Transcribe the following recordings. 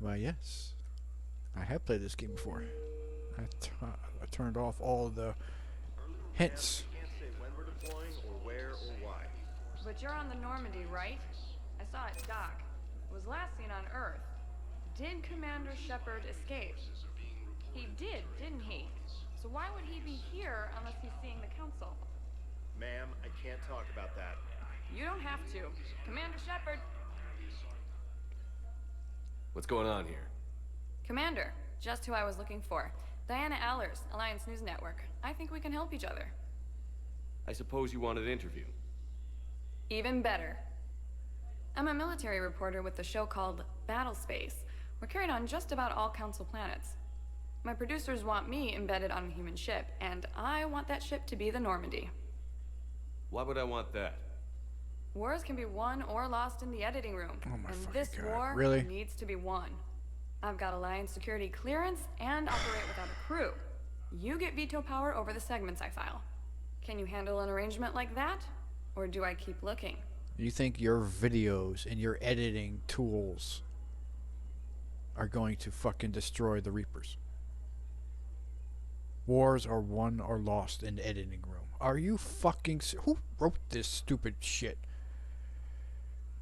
Why, yes. I have played this game before. I turned off all the Ma'am, hints. we can't say when we're deploying or where or why. But you're on the Normandy, right? I saw it dock. It was last seen on Earth. Did Commander Shepard escape? He did, didn't he? So why would he be here unless he's seeing the Council? Ma'am, I can't talk about that. You don't have to. Commander Shepard! What's going on here? Commander, just who I was looking for. Diana Allers, Alliance News Network. I think we can help each other. I suppose you want an interview. Even better. I'm a military reporter with the show called Battle Space. We're carried on just about all Council planets. My producers want me embedded on a human ship, and I want that ship to be the Normandy. Why would I want that? Wars can be won or lost in the editing room. Oh my and fucking this God. war Really? needs to be won. I've got Alliance security clearance and operate without a crew. You get veto power over the segments I file. Can you handle an arrangement like that? Or do I keep looking? You think your videos and your editing tools are going to fucking destroy the Reapers? Wars are won or lost in the editing room. Are you fucking... Who wrote this stupid shit?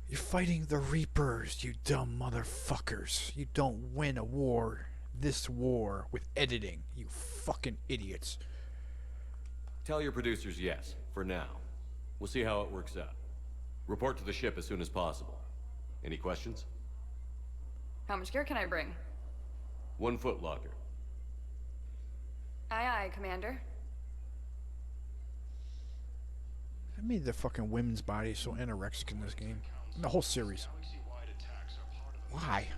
You're fighting the Reapers, you dumb motherfuckers. You don't win a war, this war, with editing, you fucking idiots. Tell your producers yes, for now. We'll see how it works out. Report to the ship as soon as possible. Any questions? How much gear can I bring? 1 foot locker. Aye, aye, Commander. I made the fucking women's body so anorexic in this game. In the whole series. Why?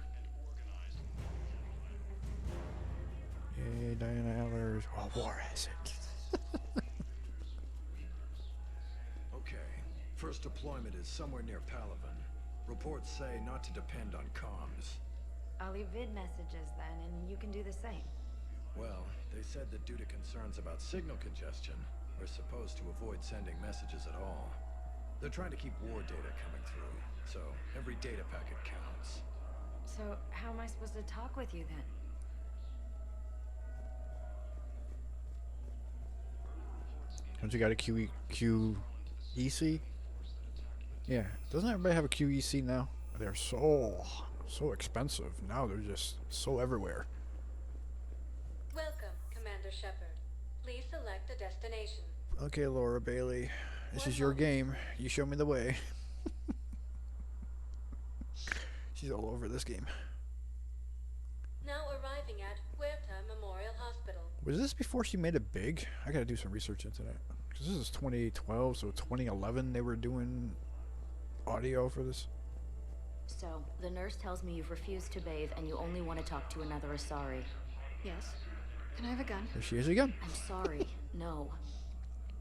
Yay, Diana Allers. Oh, war has it. Okay. First deployment is somewhere near Palaven. Reports say not to depend on comms. I'll leave vid messages then, and you can do the same. Well, they said that due to concerns about signal congestion, we're supposed to avoid sending messages at all. They're trying to keep war data coming through, so every data packet counts. So, how am I supposed to talk with you then? Don't you got a QEC? Yeah. Doesn't everybody have a QEC now? They're so expensive. Now they're just so everywhere. Welcome, Commander Shepard. Please select a destination. Okay, Laura Bailey. This is your game. You show me the way. She's all over this game. Now arriving at Huerta Memorial Hospital. Was this before she made it big? I gotta do some research into that. Because this is 2012, so 2011 they were doing audio for this. So, the nurse tells me you've refused to bathe and you only want to talk to another Asari. Yes. Can I have a gun? There she is again. I'm sorry. No.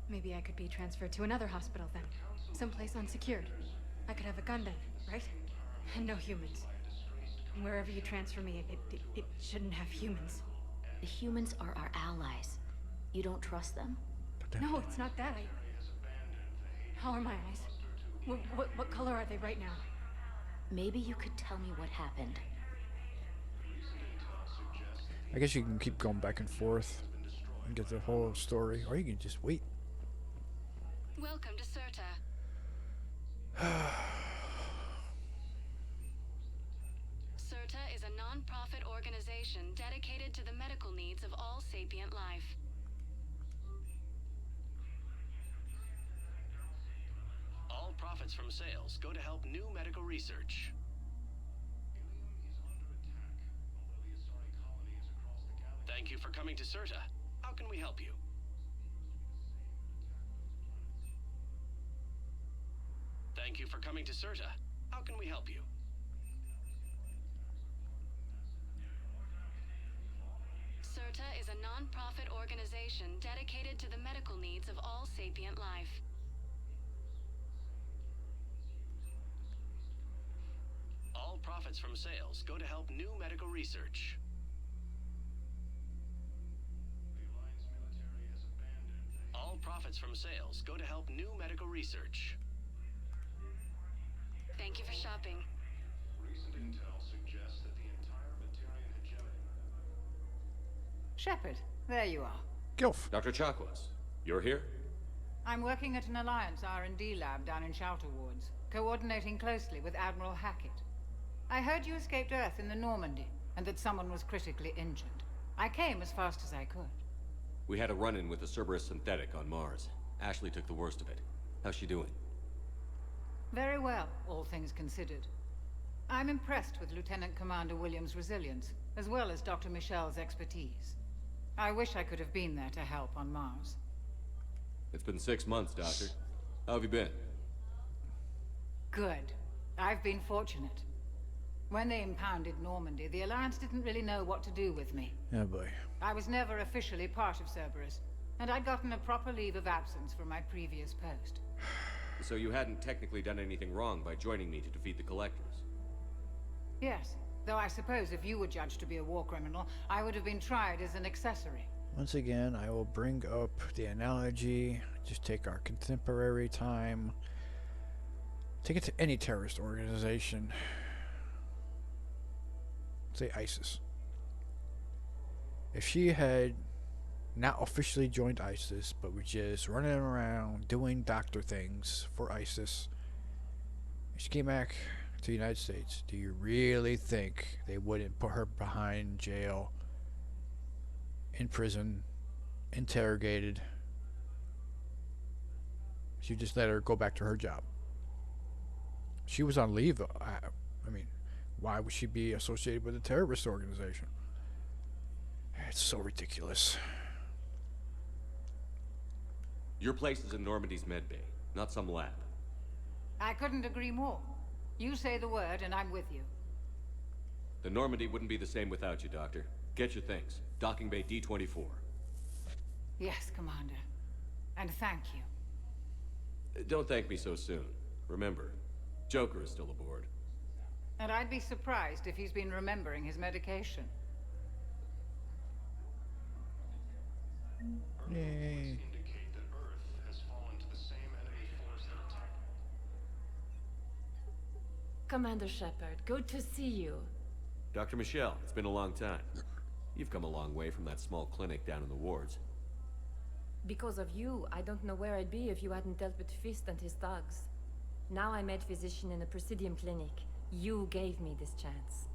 Maybe I could be transferred to another hospital then. Someplace unsecured. I could have a gun then, right? And no humans. Wherever you transfer me, it shouldn't have humans. The humans are our allies. You don't trust them? No, it's not that. How are my eyes? What color are they right now? Maybe you could tell me what happened. I guess you can keep going back and forth and get the whole story, or you can just wait. Welcome to Serta. Serta is a non-profit organization dedicated to the medical needs of all sapient life. All profits from sales go to help new medical research. Thank you for coming to Serta. How can we help you? Thank you for coming to Serta. How can we help you? Serta is a non-profit organization dedicated to the medical needs of all sapient life. All profits from sales go to help new medical research. All profits from sales go to help new medical research. Thank you for shopping. Recent intel suggests that the entire Shepard, there you are. Gilf. Dr. Chakwas, you're here? I'm working at an Alliance R&D lab down in Shelter Wards, coordinating closely with Admiral Hackett. I heard you escaped Earth in the Normandy, and that someone was critically injured. I came as fast as I could. We had a run-in with the Cerberus synthetic on Mars. Ashley took the worst of it. How's she doing? Very well, all things considered. I'm impressed with Lieutenant Commander Williams' resilience, as well as Dr. Michel's expertise. I wish I could have been there to help on Mars. It's been 6 months, Doctor. How have you been? Good. I've been fortunate. When they impounded Normandy, the Alliance didn't really know what to do with me. Oh boy. I was never officially part of Cerberus, and I'd gotten a proper leave of absence from my previous post. So you hadn't technically done anything wrong by joining me to defeat the Collectors? Yes, though I suppose if you were judged to be a war criminal, I would have been tried as an accessory. Once again, I will bring up the analogy. Just take our contemporary time. Take it to any terrorist organization. Say ISIS. If she had not officially joined ISIS, but was just running around doing doctor things for ISIS, she came back to the United States, do you really think they wouldn't put her behind jail, in prison, interrogated? She just let her go back to her job. She was on leave. I mean, why would she be associated with a terrorist organization? It's so ridiculous. Your place is in Normandy's medbay, not some lab. I couldn't agree more. You say the word and I'm with you. The Normandy wouldn't be the same without you, Doctor. Get your things. Docking Bay D-24. Yes, Commander. And thank you. Don't thank me so soon. Remember, Joker is still aboard. And I'd be surprised if he's been remembering his medication. Yay. Indicate that Earth has fallen to the same enemy force that attacked. Commander Shepard, good to see you. Dr. Michelle, it's been a long time. You've come a long way from that small clinic down in the wards. Because of you, I don't know where I'd be if you hadn't dealt with Fist and his thugs. Now I'm head physician in a Presidium clinic. You gave me this chance.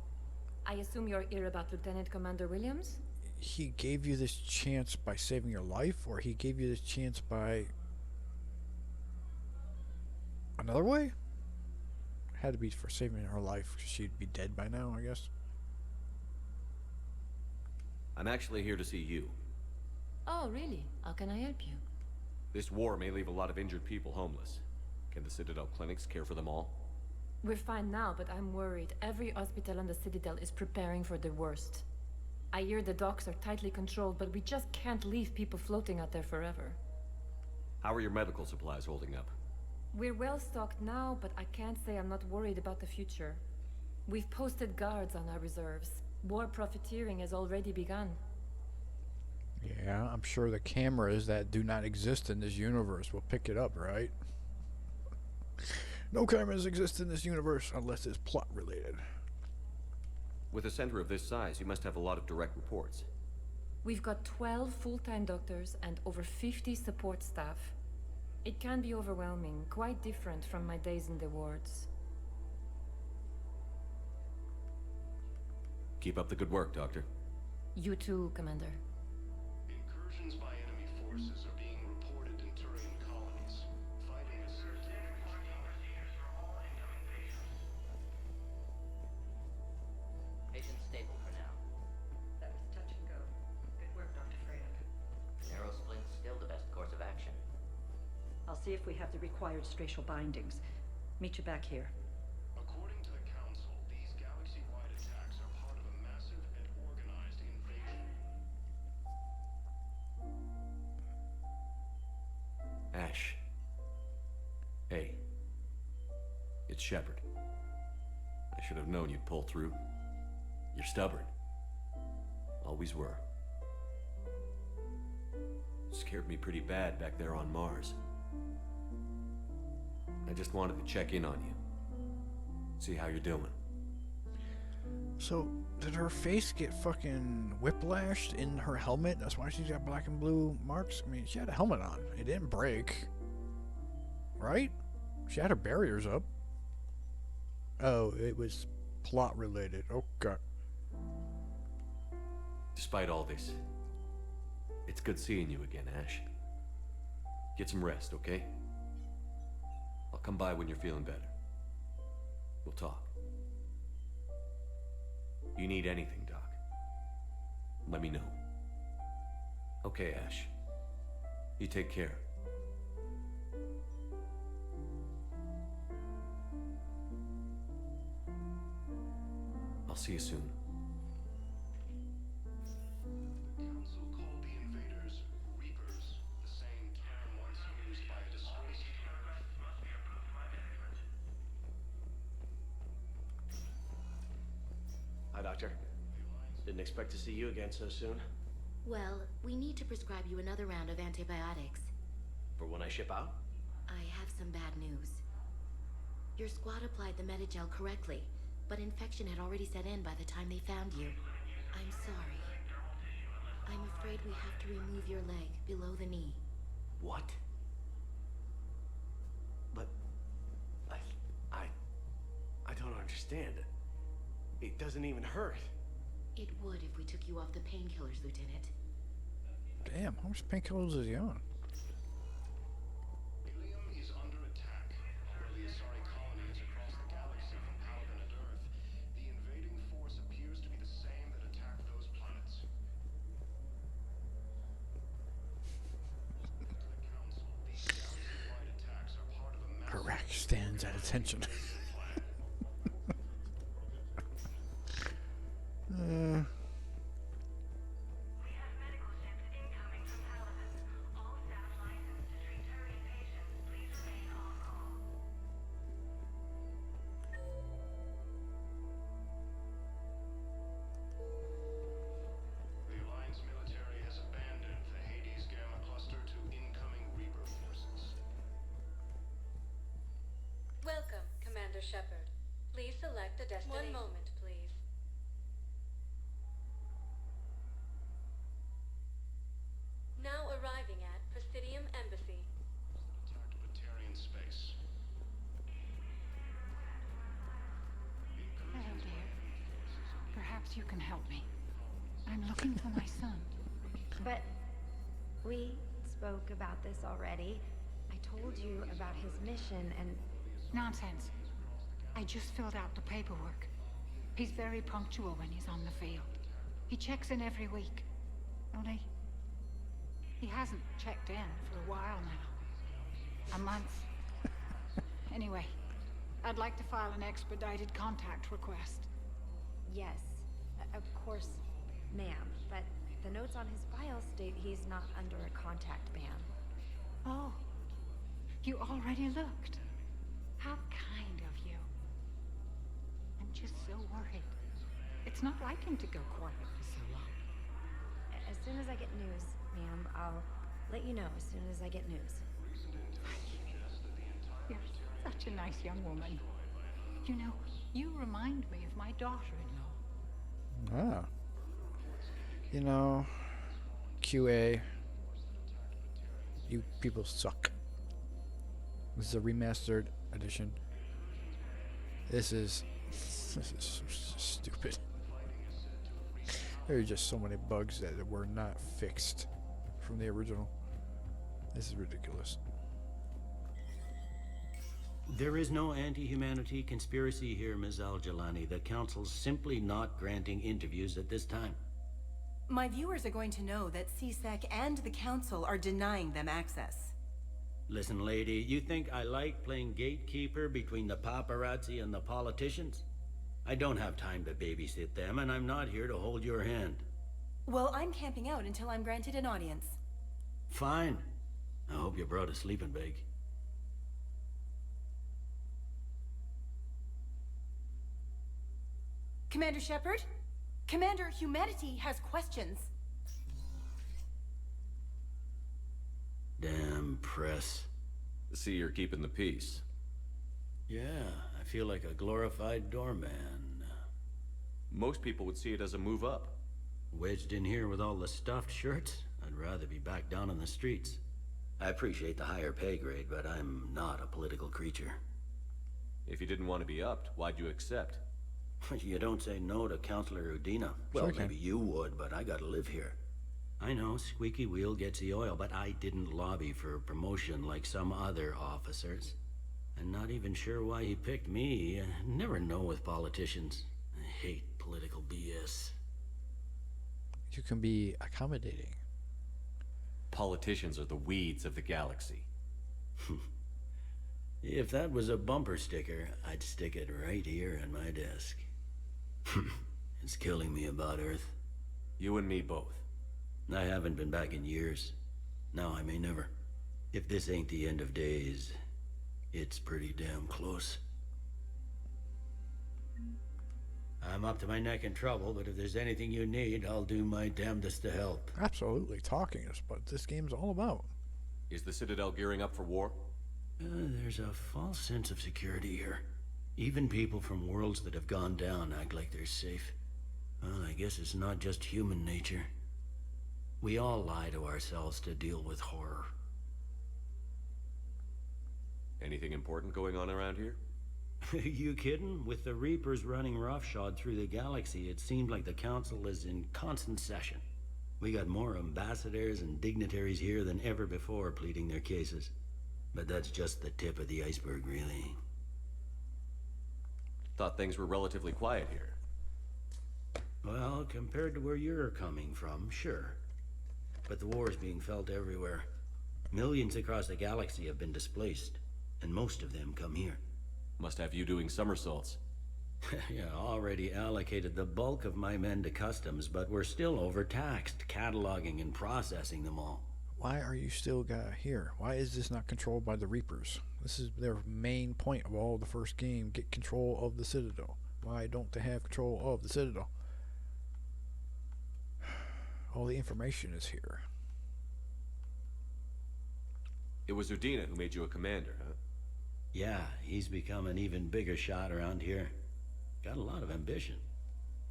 I assume you're here about Lieutenant Commander Williams? He gave you this chance by saving your life, or he gave you this chance by another way? Had to be for saving her life, because she'd be dead by now, I guess. I'm actually here to see you. Oh, really? How can I help you? This war may leave a lot of injured people homeless. Can the Citadel clinics care for them all? We're fine now, but I'm worried. Every hospital on the Citadel is preparing for the worst. I hear the docks are tightly controlled, but we just can't leave people floating out there forever. How are your medical supplies holding up? We're well stocked now, but I can't say I'm not worried about the future. We've posted guards on our reserves. War profiteering has already begun. Yeah, I'm sure the cameras that do not exist in this universe will pick it up, right? No cameras exist in this universe unless it's plot related. With a center of this size, you must have a lot of direct reports. We've got 12 full-time doctors and over 50 support staff. It can be overwhelming, quite different from my days in the wards. Keep up the good work, Doctor. You too, Commander. Incursions by enemy forces are being reported in Turian colonies. Fighting is certainly Patient stable for now. That was touch and go. Good work, Dr. Freya. Narrow splint's still the best course of action. I'll see if we have the required spatial bindings. Meet you back here. According to the Council, these galaxy-wide attacks are part of a massive and organized invasion. Ash. Hey. It's Shepard. I should have known you'd pull through. You're stubborn. Always were. Scared me pretty bad back there on Mars. I just wanted to check in on you. See how you're doing. So, did her face get fucking whiplashed in her helmet? That's why she's got black and blue marks? I mean, she had a helmet on. It didn't break. Right? She had her barriers up. Oh, it was plot related. Okay. Despite all this, it's good seeing you again, Ash. Get some rest, okay? I'll come by when you're feeling better. We'll talk. You need anything, Doc, let me know. Okay, Ash. You take care. I'll see you soon. The Council called the invaders Reapers, the same term once used by a disgraced... Hi, Doctor. Didn't expect to see you again so soon. Well, we need to prescribe you another round of antibiotics. For when I ship out? I have some bad news. Your squad applied the Metagel correctly, but infection had already set in by the time they found you. I'm sorry. I'm afraid we have to remove your leg below the knee. What? But... I don't understand. It doesn't even hurt. It would if we took you off the painkillers, Lieutenant. Damn, how much painkillers is he on? Ilium is under attack. Although the Asari colony is across the galaxy from Paladin and Earth, the invading force appears to be the same that attacked those planets. To the Council, these galaxy-wide attacks are part of a massive... Iraq stands at attention. The Alliance military has abandoned the Hades Gamma cluster to incoming Reaper forces. Welcome, Commander Shepard. Please select a destination. 1 moment, please. Now arriving at Presidium Embassy. Attacked Batarian space. Hello, dear. Perhaps you can help me. I'm looking for my son. But we spoke about this already. I told you about his mission and... Nonsense. I just filled out the paperwork. He's very punctual when he's on the field. He checks in every week. Only... he hasn't checked in for a while now. A month. Anyway, I'd like to file an expedited contact request. Yes, of course, ma'am. But the notes on his file state he's not under a contact ban. Oh, you already looked. How kind of you. I'm just so worried. It's not like him to go quiet for so long. As soon as I get news, ma'am, I'll let you know as soon as I get news. You're such a nice young woman. You know, you remind me of my daughter-in-law. Ah. You know, QA, you people suck. This is a remastered edition. This is stupid. There are just so many bugs that were not fixed from the original. This is ridiculous. There is no anti-humanity conspiracy here, Ms. Al-Jalani. The Council's simply not granting interviews at this time. My viewers are going to know that CSEC and the Council are denying them access. Listen, lady, you think I like playing gatekeeper between the paparazzi and the politicians? I don't have time to babysit them, and I'm not here to hold your hand. Well, I'm camping out until I'm granted an audience. Fine. I hope you brought a sleeping bag. Commander Shepard? Commander, humanity has questions. Damn press. See, you're keeping the peace. Yeah, I feel like a glorified doorman. Most people would see it as a move up. Wedged in here with all the stuffed shirts? I'd rather be back down in the streets. I appreciate the higher pay grade, but I'm not a political creature. If you didn't want to be upped, why'd you accept? You don't say no to Counselor Udina. Well, maybe you would, but I gotta live here. I know, squeaky wheel gets the oil, but I didn't lobby for promotion like some other officers. I'm not even sure why he picked me. I never know with politicians. I hate political BS. You can be accommodating. Politicians are the weeds of the galaxy. If that was a bumper sticker, I'd stick it right here on my desk. It's killing me about Earth. You and me both. I haven't been back in years. Now I may never. If this ain't the end of days, it's pretty damn close. I'm up to my neck in trouble, but if there's anything you need, I'll do my damnedest to help. Absolutely. Talking is what this game's all about. Is the Citadel gearing up for war? There's a false sense of security here. Even people from worlds that have gone down act like they're safe. Well, I guess it's not just human nature. We all lie to ourselves to deal with horror. Anything important going on around here? You kidding? With the Reapers running roughshod through the galaxy, it seemed like the Council is in constant session. We got more ambassadors and dignitaries here than ever before pleading their cases. But that's just the tip of the iceberg, really. Thought things were relatively quiet here. Well, compared to where you're coming from, sure. But the war is being felt everywhere. Millions across the galaxy have been displaced, and most of them come here. Must have you doing somersaults. Yeah, already allocated the bulk of my men to customs, but we're still overtaxed, cataloging and processing them all. Why are you still here? Why is this not controlled by the Reapers? This is their main point of all the first game. Get control of the Citadel. Why don't they have control of the Citadel? All the information is here. It was Udina who made you a commander, huh? Yeah, he's become an even bigger shot around here. Got a lot of ambition.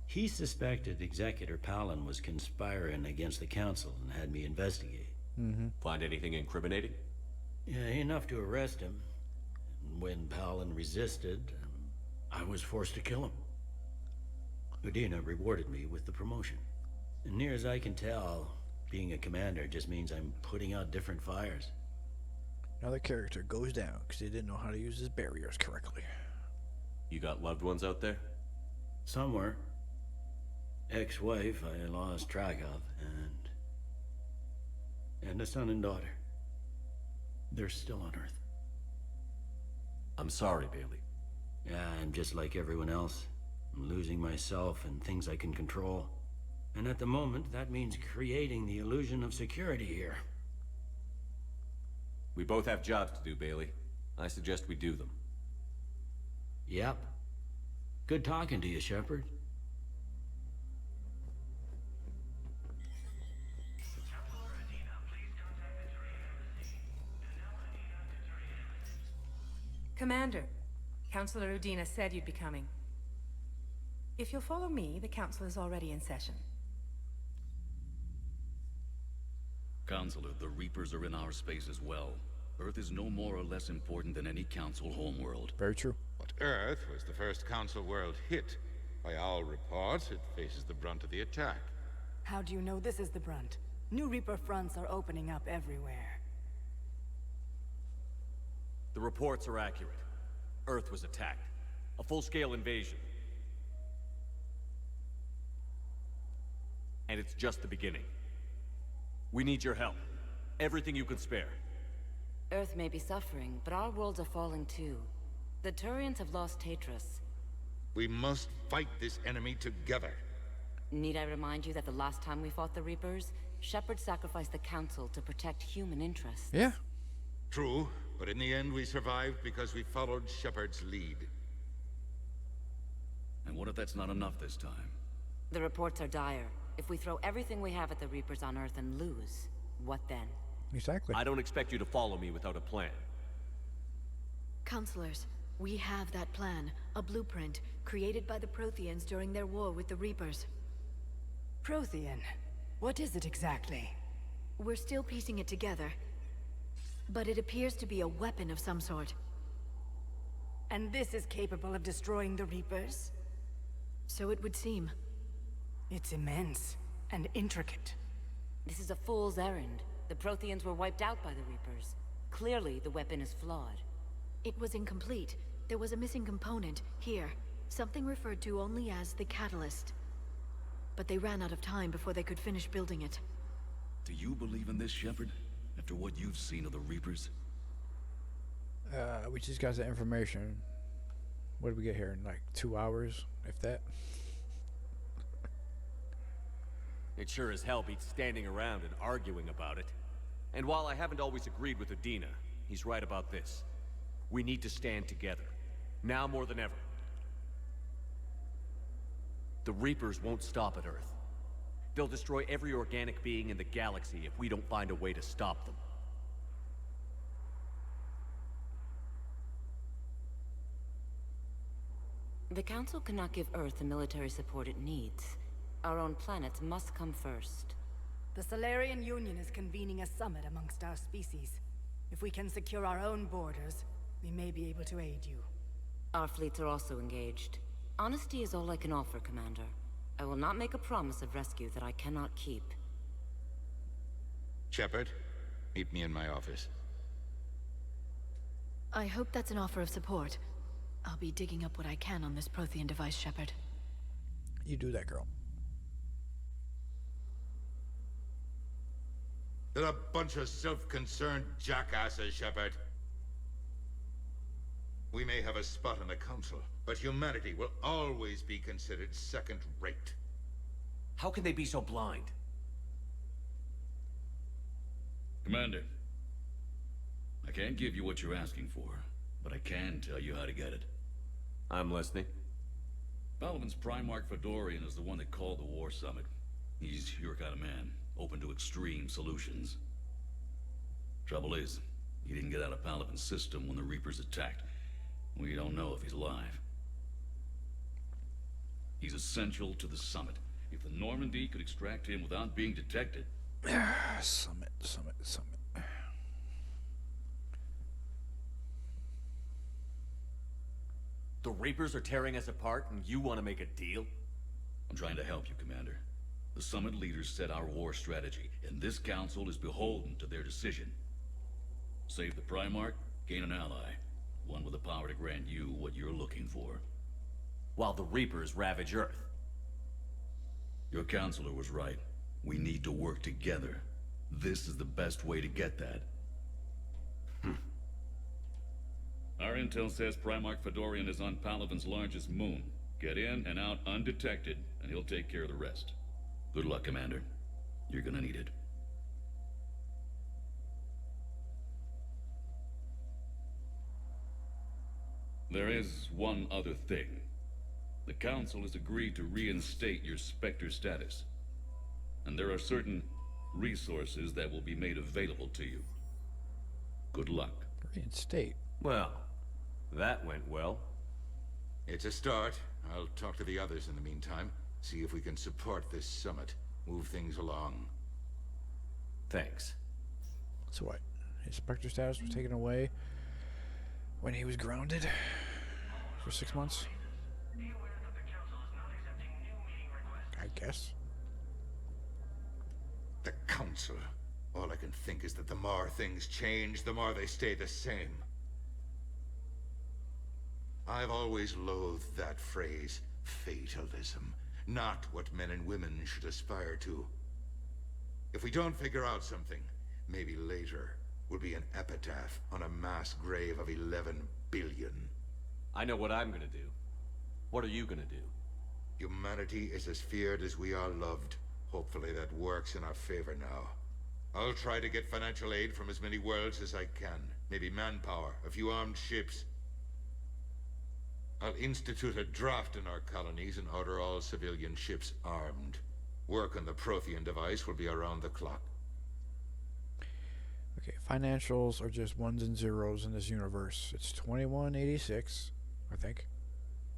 He suspected Executor Palin was conspiring against the Council and had me investigate. Find anything incriminating? Yeah, enough to arrest him. And when Palin resisted, I was forced to kill him. Udina rewarded me with the promotion. And near as I can tell, being a commander just means I'm putting out different fires. Another character goes down because they didn't know how to use his barriers correctly. You got loved ones out there? Somewhere. Ex-wife I lost track of, and a son and daughter. They're still on Earth. I'm sorry, Bailey. Yeah, I'm just like everyone else. I'm losing myself and things I can control. And at the moment, that means creating the illusion of security here. We both have jobs to do, Bailey. I suggest we do them. Yep. Good talking to you, Shepard. Commander, Counselor Udina said you'd be coming. If you'll follow me, the council is already in session. Counselor, the Reapers are in our space as well. Earth is no more or less important than any Council homeworld. Very true. But Earth was the first Council world hit. By all reports, it faces the brunt of the attack. How do you know this is the brunt? New Reaper fronts are opening up everywhere. The reports are accurate. Earth was attacked. A full-scale invasion. And it's just the beginning. We need your help. Everything you can spare. Earth may be suffering, but our worlds are falling too. The Turians have lost Tatris. We must fight this enemy together. Need I remind you that the last time we fought the Reapers, Shepard sacrificed the Council to protect human interests? Yeah. True, but in the end we survived because we followed Shepard's lead. And what if that's not enough this time? The reports are dire. If we throw everything we have at the Reapers on Earth and lose, what then? Exactly. I don't expect you to follow me without a plan. Counselors, we have that plan. A blueprint created by the Protheans during their war with the Reapers. Prothean? What is it exactly? We're still piecing it together. But it appears to be a weapon of some sort. And this is capable of destroying the Reapers? So it would seem. It's immense and intricate. This is a fool's errand. The Protheans were wiped out by the Reapers. Clearly, the weapon is flawed. It was incomplete. There was a missing component, here. Something referred to only as the catalyst. But they ran out of time before they could finish building it. Do you believe in this, Shepard? After what you've seen of the Reapers? We just got the information. What did we get here in like 2 hours, if that? It sure as hell beats standing around and arguing about it. And while I haven't always agreed with Udina, he's right about this. We need to stand together. Now more than ever. The Reapers won't stop at Earth. They'll destroy every organic being in the galaxy if we don't find a way to stop them. The Council cannot give Earth the military support it needs. Our own planets must come first. The Solarian Union is convening a summit amongst our species. If we can secure our own borders, we may be able to aid you. Our fleets are also engaged. Honesty is all I can offer, Commander. I will not make a promise of rescue that I cannot keep. Shepard, meet me in my office. I hope that's an offer of support. I'll be digging up what I can on this Prothean device, Shepard. You do that, girl. They're a bunch of self-concerned jackasses, Shepard. We may have a spot in the Council, but humanity will always be considered second-rate. How can they be so blind? Commander, I can't give you what you're asking for, but I can tell you how to get it. I'm listening. Palaven's Primarch Fedorian is the one that called the War Summit. He's your kind of man, open to extreme solutions. Trouble is, he didn't get out of Palaven's system when the Reapers attacked. We don't know if he's alive. He's essential to the summit. If the Normandy could extract him without being detected... Summit. The Reapers are tearing us apart, and you want to make a deal? I'm trying to help you, Commander. The summit leaders set our war strategy, and this council is beholden to their decision. Save the Primarch, gain an ally. One with the power to grant you what you're looking for. While the Reapers ravage Earth. Your counselor was right. We need to work together. This is the best way to get that. Our intel says Primarch Fedorian is on Palaven's largest moon. Get in and out undetected, and he'll take care of the rest. Good luck, Commander. You're gonna need it. There is one other thing. The Council has agreed to reinstate your Spectre status. And there are certain resources that will be made available to you. Good luck. Reinstate? Well, that went well. It's a start. I'll talk to the others in the meantime. See if we can support this summit. Move things along. Thanks. So what? His Spectre status was taken away when he was grounded for 6 months? I guess. The Council. All I can think is that the more things change, the more they stay the same. I've always loathed that phrase, fatalism. Not what men and women should aspire to. If we don't figure out something, maybe later will be an epitaph on a mass grave of 11 billion. I know what I'm gonna do. What are you gonna do? Humanity is as feared as we are loved. Hopefully that works in our favor now. I'll try to get financial aid from as many worlds as I can. Maybe manpower, a few armed ships. I'll institute a draft in our colonies and order all civilian ships armed. Work on the Prothean device will be around the clock. Okay, financials are just ones and zeros in this universe. It's 2186, I think.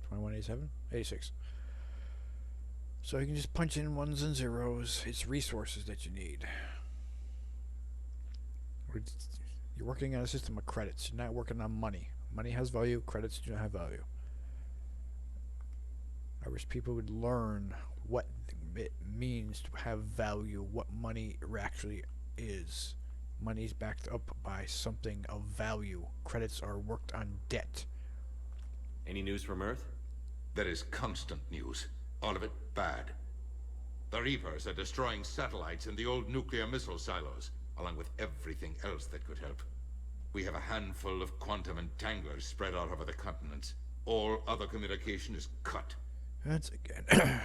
2187? 86. So you can just punch in ones and zeros. It's resources that you need. You're working on a system of credits. You're not working on money. Money has value. Credits do not have value. I wish people would learn what it means to have value, what money actually is. Money's backed up by something of value. Credits are worked on debt. Any news from Earth? There is constant news. All of it bad. The Reapers are destroying satellites in the old nuclear missile silos, along with everything else that could help. We have a handful of quantum entanglers spread out over the continents. All other communication is cut. That's again.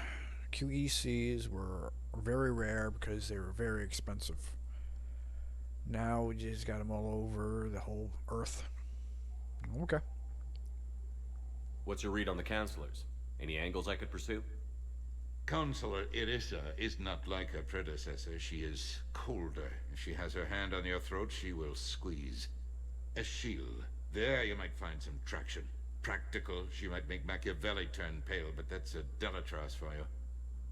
QECs were very rare because they were very expensive. Now we just got them all over the whole Earth. Okay. What's your read on the counselors? Any angles I could pursue? Counselor Irissa is not like her predecessor. She is colder. If she has her hand on your throat, she will squeeze. Eschil, there you might find some traction. Practical, she might make Machiavelli turn pale, but that's a Delatras for you.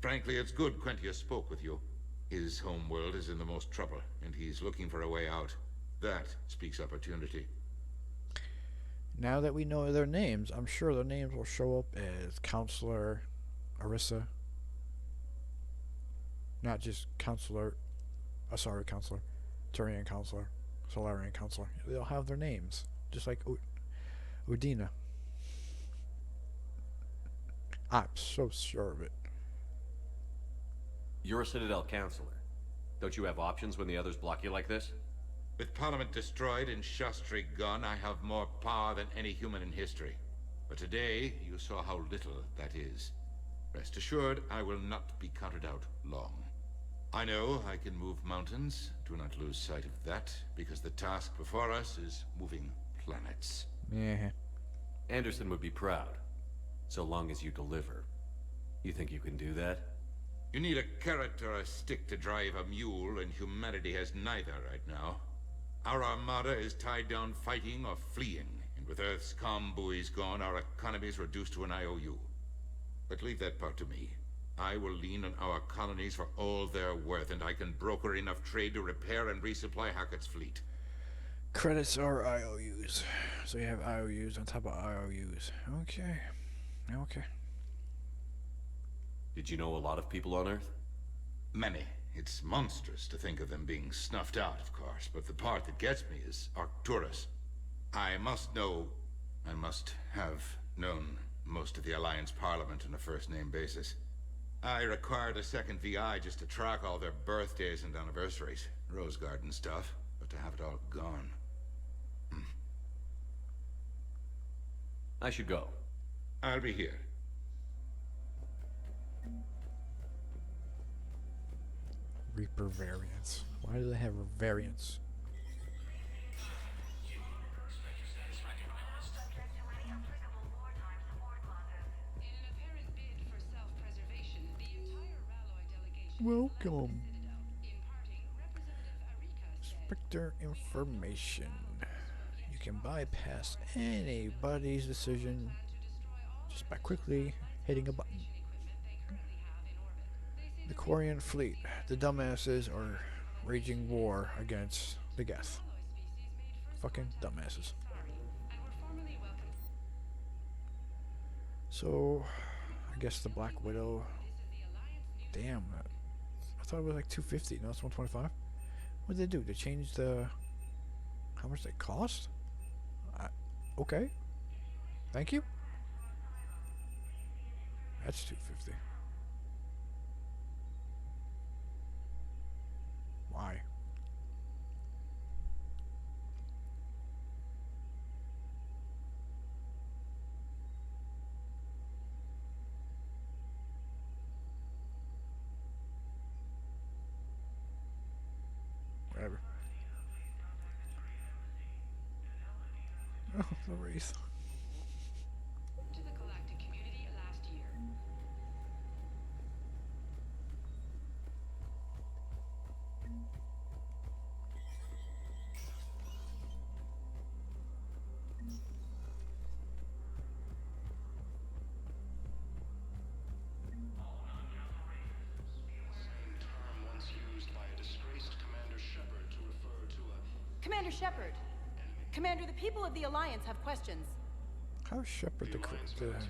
Frankly, it's good Quentius spoke with you. His home world is in the most trouble, and he's looking for a way out. That speaks opportunity. Now that we know their names, I'm sure their names will show up as Counselor Irissa. Not just Counselor, Counselor, Turian Counselor, Solarian Counselor. They'll have their names, just like Udina. I'm so sure of it. You're a Citadel counselor. Don't you have options when the others block you like this? With Parliament destroyed and Shastri gone, I have more power than any human in history. But today, you saw how little that is. Rest assured, I will not be counted out long. I know I can move mountains. Do not lose sight of that, because the task before us is moving planets. Yeah. Anderson would be proud, so long as you deliver. You think you can do that? You need a carrot or a stick to drive a mule, and humanity has neither right now. Our armada is tied down fighting or fleeing, and with Earth's comm buoys gone, our economy is reduced to an IOU. But leave that part to me. I will lean on our colonies for all they're worth, and I can broker enough trade to repair and resupply Hackett's fleet. Credits are IOUs. So you have IOUs on top of IOUs. Okay. Okay. Did you know a lot of people on Earth? Many. It's monstrous to think of them being snuffed out, of course, but the part that gets me is Arcturus. I must know, and must have known, most of the Alliance Parliament on a first-name basis. I required a second VI just to track all their birthdays and anniversaries. Rose Garden stuff, but to have it all gone. I should go. I'll be here. Reaper variants. Why do they have variants? Welcome. Spectre information. You can bypass anybody's decision just by quickly hitting a button. The Quarian fleet, the dumbasses, are waging war against the Geth. Fucking dumbasses. So, I guess the Black Widow. Damn, I thought it was like 250. Now it's 125. What did they do? They changed the how much they cost? Okay. Thank you. That's 250. Why? Whatever. Oh, the wraith. To the galactic community last year. Commander Shepard. Commander, the people of the Alliance have questions. How is Shepard the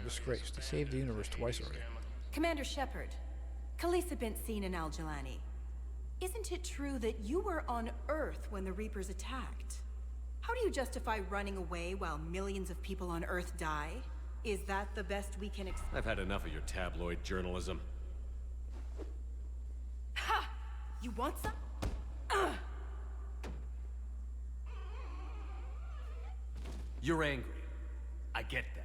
disgrace? He saved the universe twice already. Commander Shepard, Khaleesa bint Sin and Al-Jalani. Isn't it true that you were on Earth when the Reapers attacked? How do you justify running away while millions of people on Earth die? Is that the best we can expect? I've had enough of your tabloid journalism. Ha! You want some? You're angry. I get that.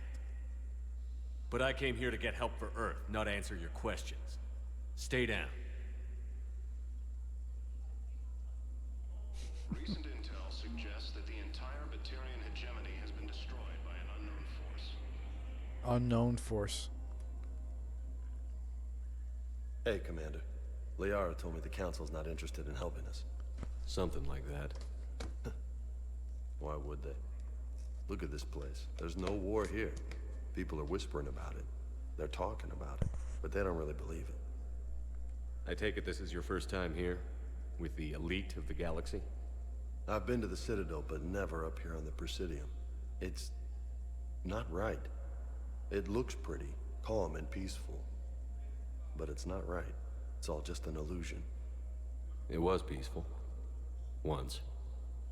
But I came here to get help for Earth, not answer your questions. Stay down. Recent intel suggests that the entire Batarian hegemony has been destroyed by an unknown force. Unknown force. Hey, Commander. Liara told me the Council's not interested in helping us. Something like that. Why would they? Look at this place. There's no war here. People are whispering about it. They're talking about it, but they don't really believe it. I take it this is your first time here? With the elite of the galaxy? I've been to the Citadel, but never up here on the Presidium. It's not right. It looks pretty, calm and peaceful. But it's not right. It's all just an illusion. It was peaceful. Once.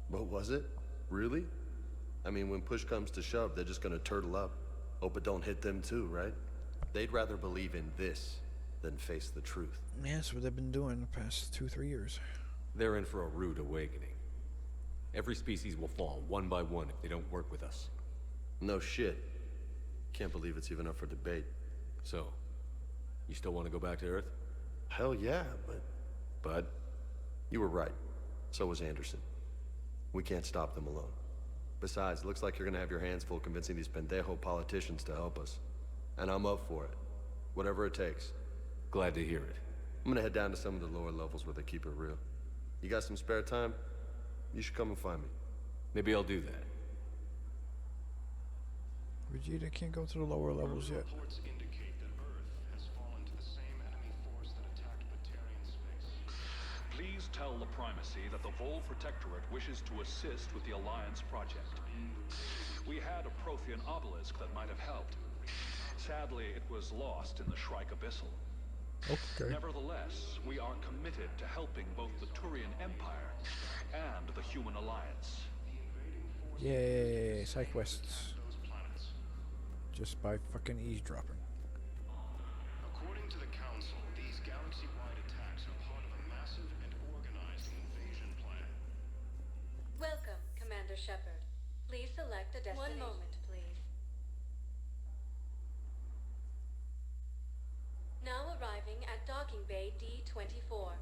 But was it? Really? I mean, when push comes to shove, they're just gonna turtle up. Hope it don't hit them too, right? They'd rather believe in this than face the truth. Yeah, that's what they've been doing the past 2-3 years. They're in for a rude awakening. Every species will fall, one by one, if they don't work with us. No shit. Can't believe it's even up for debate. So, you still want to go back to Earth? Hell yeah, but... You were right. So was Anderson. We can't stop them alone. Besides, it looks like you're gonna have your hands full convincing these pendejo politicians to help us. And I'm up for it. Whatever it takes. Glad to hear it. I'm gonna head down to some of the lower levels where they keep it real. You got some spare time? You should come and find me. Maybe I'll do that. Vegeta can't go to the lower levels yet. Reports indicate that Earth has fallen to the same enemy force that attacked Batarian space. Please tell the Primacy that the Vol Protectorate wishes to assist with the Alliance project. We had a Prothean obelisk that might have helped. Sadly, it was lost in the Shrike Abyssal. Okay. Nevertheless, we are committed to helping both the Turian Empire and the Human Alliance. Yay, side quests. Just by fucking eavesdropping. According to the Council, these galaxy-wide attacks are part of a massive and organized invasion plan. Welcome, Commander Shepard. Please select a destination. 1 moment, please. Now arriving at Docking Bay D-24.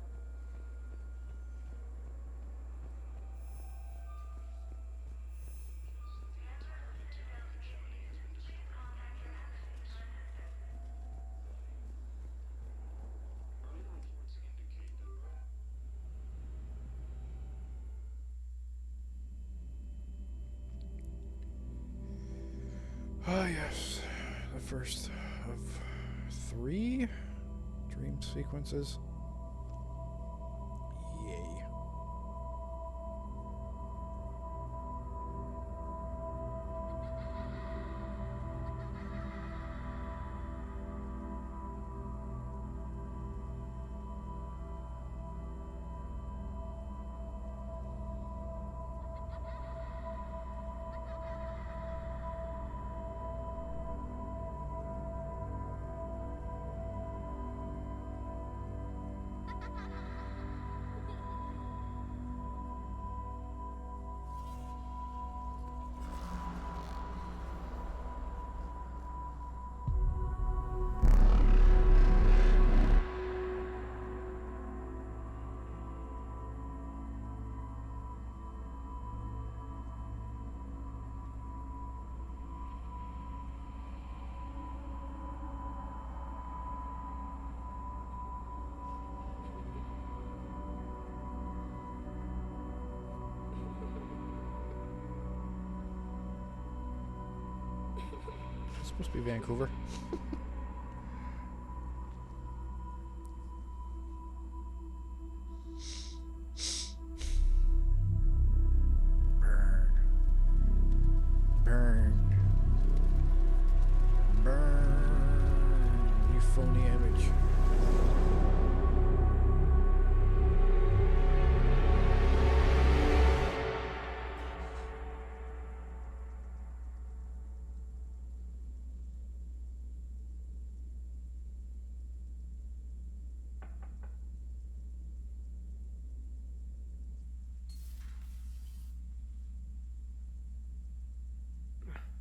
Ah, yes. The first of 3 dream sequences. Yay. It's supposed to be Vancouver. phony image.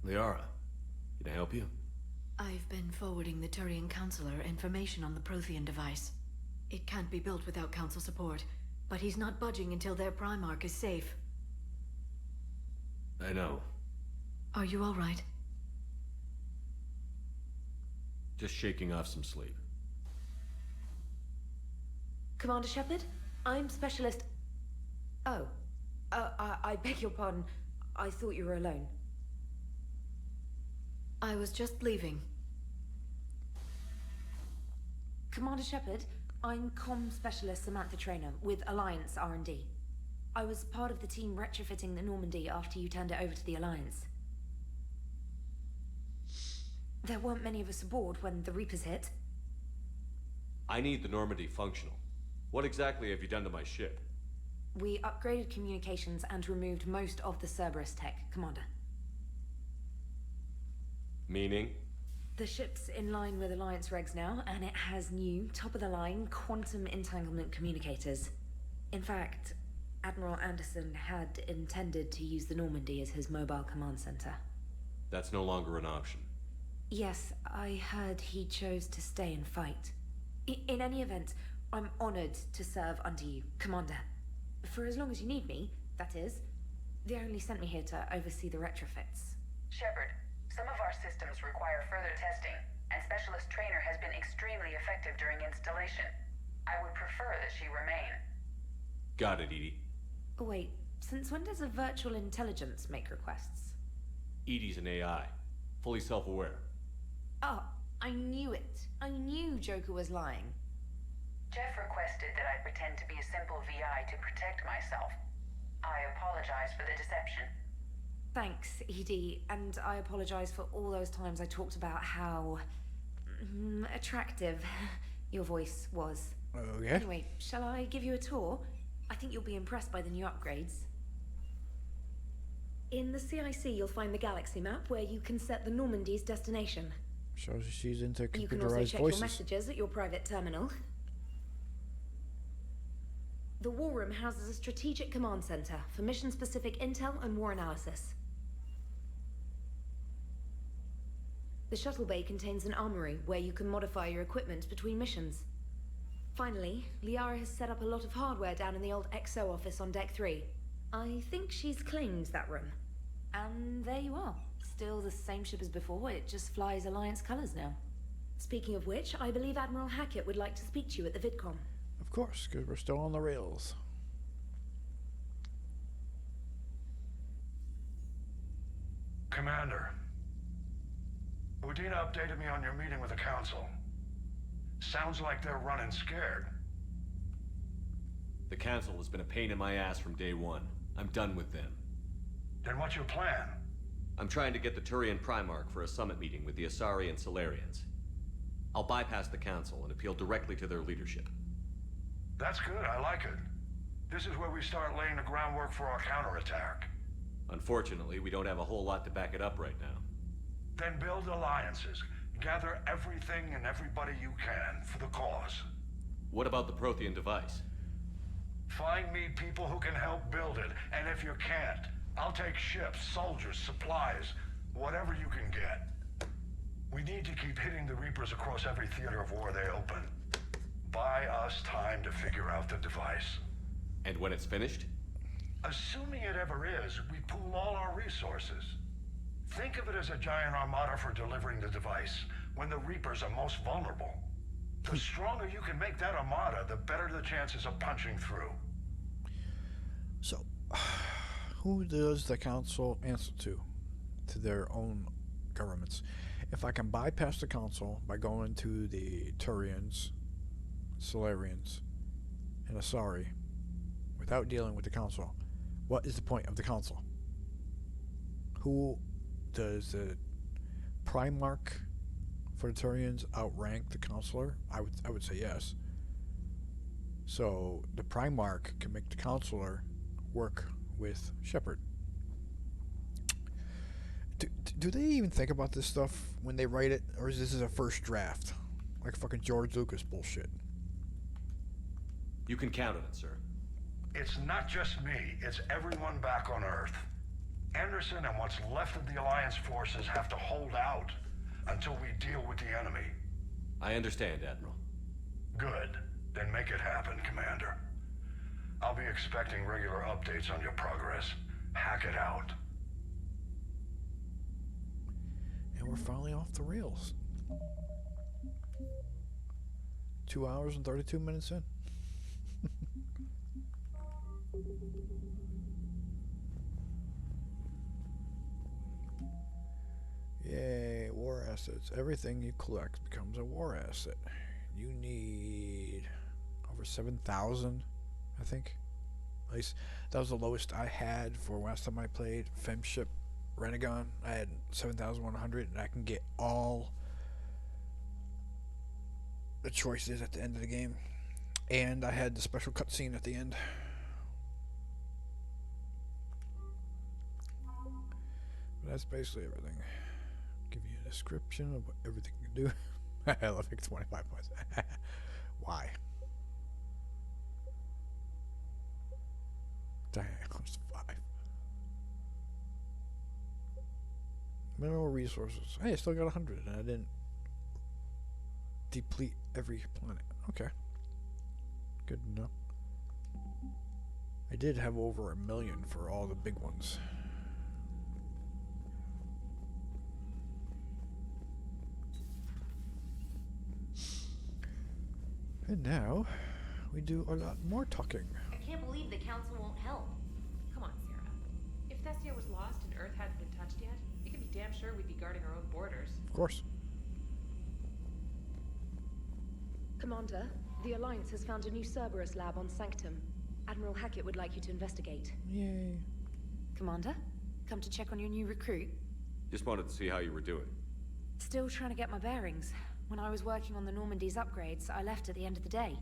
Liara, can I help you? I've been forwarding the Turian Counselor information on the Prothean device. It can't be built without Council support, but he's not budging until their Primarch is safe. I know. Are you all right? Just shaking off some sleep. Commander Shepard, I'm Specialist... Oh. I beg your pardon. I thought you were alone. I was just leaving. Commander Shepard, I'm Comm Specialist Samantha Traynor with Alliance R&D. I was part of the team retrofitting the Normandy after you turned it over to the Alliance. There weren't many of us aboard when the Reapers hit. I need the Normandy functional. What exactly have you done to my ship? We upgraded communications and removed most of the Cerberus tech, Commander. Meaning? The ship's in line with Alliance regs now, and it has new, top-of-the-line, quantum entanglement communicators. In fact, Admiral Anderson had intended to use the Normandy as his mobile command center. That's no longer an option. Yes, I heard he chose to stay and fight. In any event, I'm honored to serve under you, Commander. For as long as you need me, that is. They only sent me here to oversee the retrofits. Shepard, some of our systems require further testing, and Specialist Traynor has been extremely effective during installation. I would prefer that she remain. Got it, Edie. Wait, since when does a virtual intelligence make requests? Edie's an AI, fully self-aware. Oh, I knew it. I knew Joker was lying. Jeff requested that I pretend to be a simple VI to protect myself. I apologize for the deception. Thanks, Edie, and I apologize for all those times I talked about how... attractive your voice was. Okay. Anyway, shall I give you a tour? I think you'll be impressed by the new upgrades. In the CIC, you'll find the galaxy map where you can set the Normandy's destination. Shows she's into computerized You can also check voices. your messages at your private terminal. The War Room houses a strategic command center for mission-specific intel and war analysis. The shuttle bay contains an armory where you can modify your equipment between missions. Finally, Liara has set up a lot of hardware down in the old XO office on Deck 3. I think she's claimed that room. And there you are. Still the same ship as before, it just flies Alliance colors now. Speaking of which, I believe Admiral Hackett would like to speak to you at the VidCon. Of course, because we're still on the rails. Commander, Udina updated me on your meeting with the Council. Sounds like they're running scared. The Council has been a pain in my ass from day one. I'm done with them. Then what's your plan? I'm trying to get the Turian Primarch for a summit meeting with the Asari and Solarians. I'll bypass the Council and appeal directly to their leadership. That's good, I like it. This is where we start laying the groundwork for our counterattack. Unfortunately, we don't have a whole lot to back it up right now. Then build alliances. Gather everything and everybody you can for the cause. What about the Prothean device? Find me people who can help build it, and if you can't, I'll take ships, soldiers, supplies, whatever you can get. We need to keep hitting the Reapers across every theater of war they open. Buy us time to figure out the device. And when it's finished? Assuming it ever is, we pool all our resources. Think of it as a giant armada for delivering the device, when the Reapers are most vulnerable. The stronger you can make that armada, the better the chances of punching through. So, who does the Council answer to? To their own governments. If I can bypass the Council by going to the Turians, Solarians, and Asari, without dealing with the Council, what is the point of the Council? Who does the Primarch Infiltrators outrank the counselor? I would say yes. So the Primarch can make the counselor work with Shepard. Do they even think about this stuff when they write it, or is this a first draft, like fucking George Lucas bullshit? You can count on it, sir. It's not just me, it's everyone back on Earth. Anderson and what's left of the Alliance forces have to hold out until we deal with the enemy. I understand, Admiral. Good. Then make it happen, Commander. I'll be expecting regular updates on your progress. Hack it out. And we're finally off the rails. 2 hours and 32 minutes in. Yay, war assets. Everything you collect becomes a war asset. You need over 7,000, I think. At least that was the lowest I had for last time I played MaleShep Renagon. I had 7,100, and I can get all the choices at the end of the game. And I had the special cutscene at the end. But that's basically everything. Give you a description of what everything you can do. I love it, 25 points. Why? Dang, almost 5. Mineral resources. Hey, I still got 100, and I didn't deplete every planet. Okay. Good to know. I did have over 1 million for all the big ones. And now, we do a lot more talking. I can't believe the Council won't help. Come on, Sarah. If Thessia was lost and Earth hadn't been touched yet, you can be damn sure we'd be guarding our own borders. Of course. Commander, the Alliance has found a new Cerberus lab on Sanctum. Admiral Hackett would like you to investigate. Yay. Commander, come to check on your new recruit? Just wanted to see how you were doing. Still trying to get my bearings. When I was working on the Normandy's upgrades, I left at the end of the day.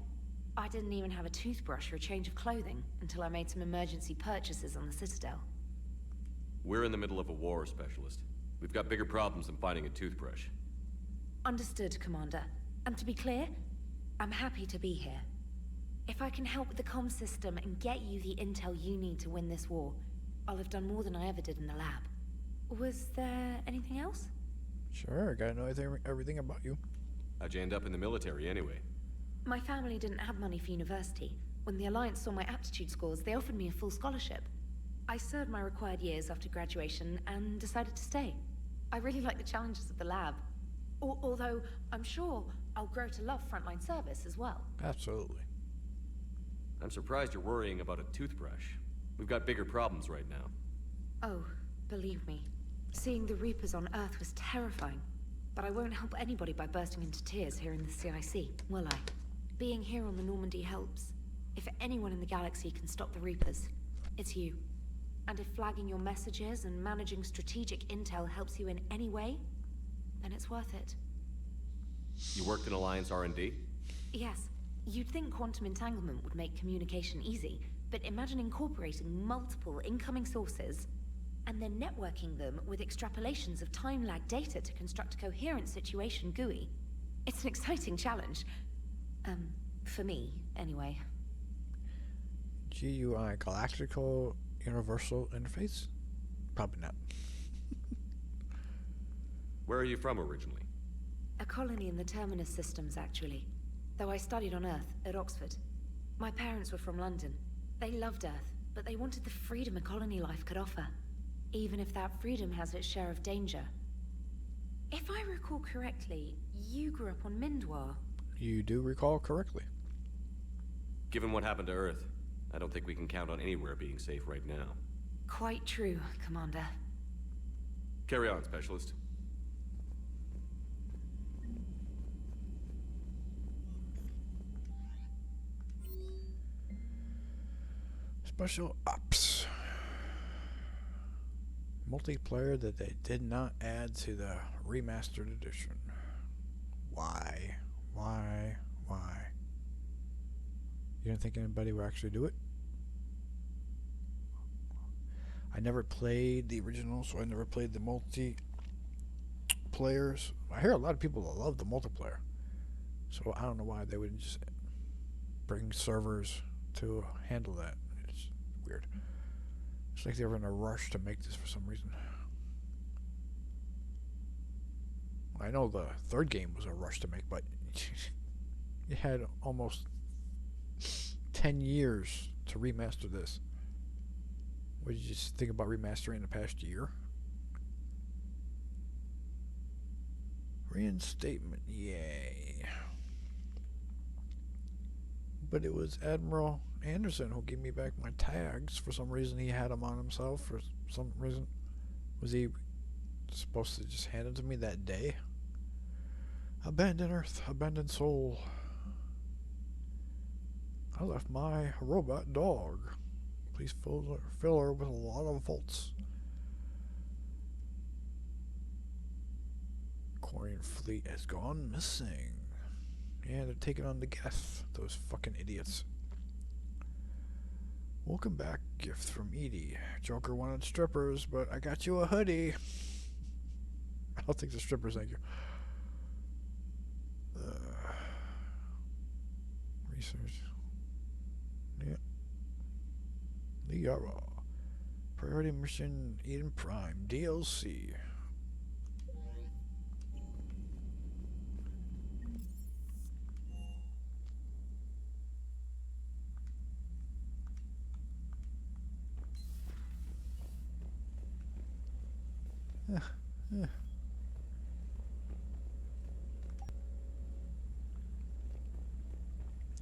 I didn't even have a toothbrush or a change of clothing until I made some emergency purchases on the Citadel. We're in the middle of a war, Specialist. We've got bigger problems than finding a toothbrush. Understood, Commander. And to be clear, I'm happy to be here. If I can help with the comm system and get you the intel you need to win this war, I'll have done more than I ever did in the lab. Was there anything else? Sure, gotta know everything about you. How'd you end up in the military, anyway? My family didn't have money for university. When the Alliance saw my aptitude scores, they offered me a full scholarship. I served my required years after graduation and decided to stay. I really like the challenges of the lab. Although, I'm sure I'll grow to love frontline service as well. Absolutely. I'm surprised you're worrying about a toothbrush. We've got bigger problems right now. Oh, believe me. Seeing the Reapers on Earth was terrifying. But I won't help anybody by bursting into tears here in the CIC, will I? Being here on the Normandy helps. If anyone in the galaxy can stop the Reapers, it's you. And if flagging your messages and managing strategic intel helps you in any way, then it's worth it. You worked in Alliance R&D? Yes. You'd think quantum entanglement would make communication easy, but imagine incorporating multiple incoming sources and then networking them with extrapolations of time-lag data to construct a coherent situation GUI. It's an exciting challenge. For me, anyway. GUI, Galactical Universal Interface? Probably not. Where are you from originally? A colony in the Terminus systems, actually. Though I studied on Earth, at Oxford. My parents were from London. They loved Earth, but they wanted the freedom a colony life could offer. Even if that freedom has its share of danger. If I recall correctly, you grew up on Mindwar. You do recall correctly. Given what happened to Earth, I don't think we can count on anywhere being safe right now. Quite true, Commander. Carry on, Specialist. Special Ops. Multiplayer that they did not add to the remastered edition. Why? Why? Why? You don't think anybody would actually do it? I never played the original, so I never played the multiplayers. I hear a lot of people that love the multiplayer. So I don't know why they wouldn't just bring servers to handle that. It's weird. It's like they were in a rush to make this for some reason. I know the third game was a rush to make, but you had almost 10 years to remaster this. What did you just think about remastering the past year? Reinstatement, yay. But it was Admiral Anderson who gave me back my tags. For some reason he had them on himself. For some reason. Was he supposed to just hand them to me that day? Abandoned Earth, abandoned soul. I left my robot dog. Please fill her with a lot of volts. Quarian fleet has gone missing. Yeah, they're taking on the gas. Those fucking idiots. Welcome back, gift from Edie. Joker wanted strippers, but I got you a hoodie. I'll take the strippers, thank you. Research. Yeah. Liara. Priority mission Eden Prime. DLC.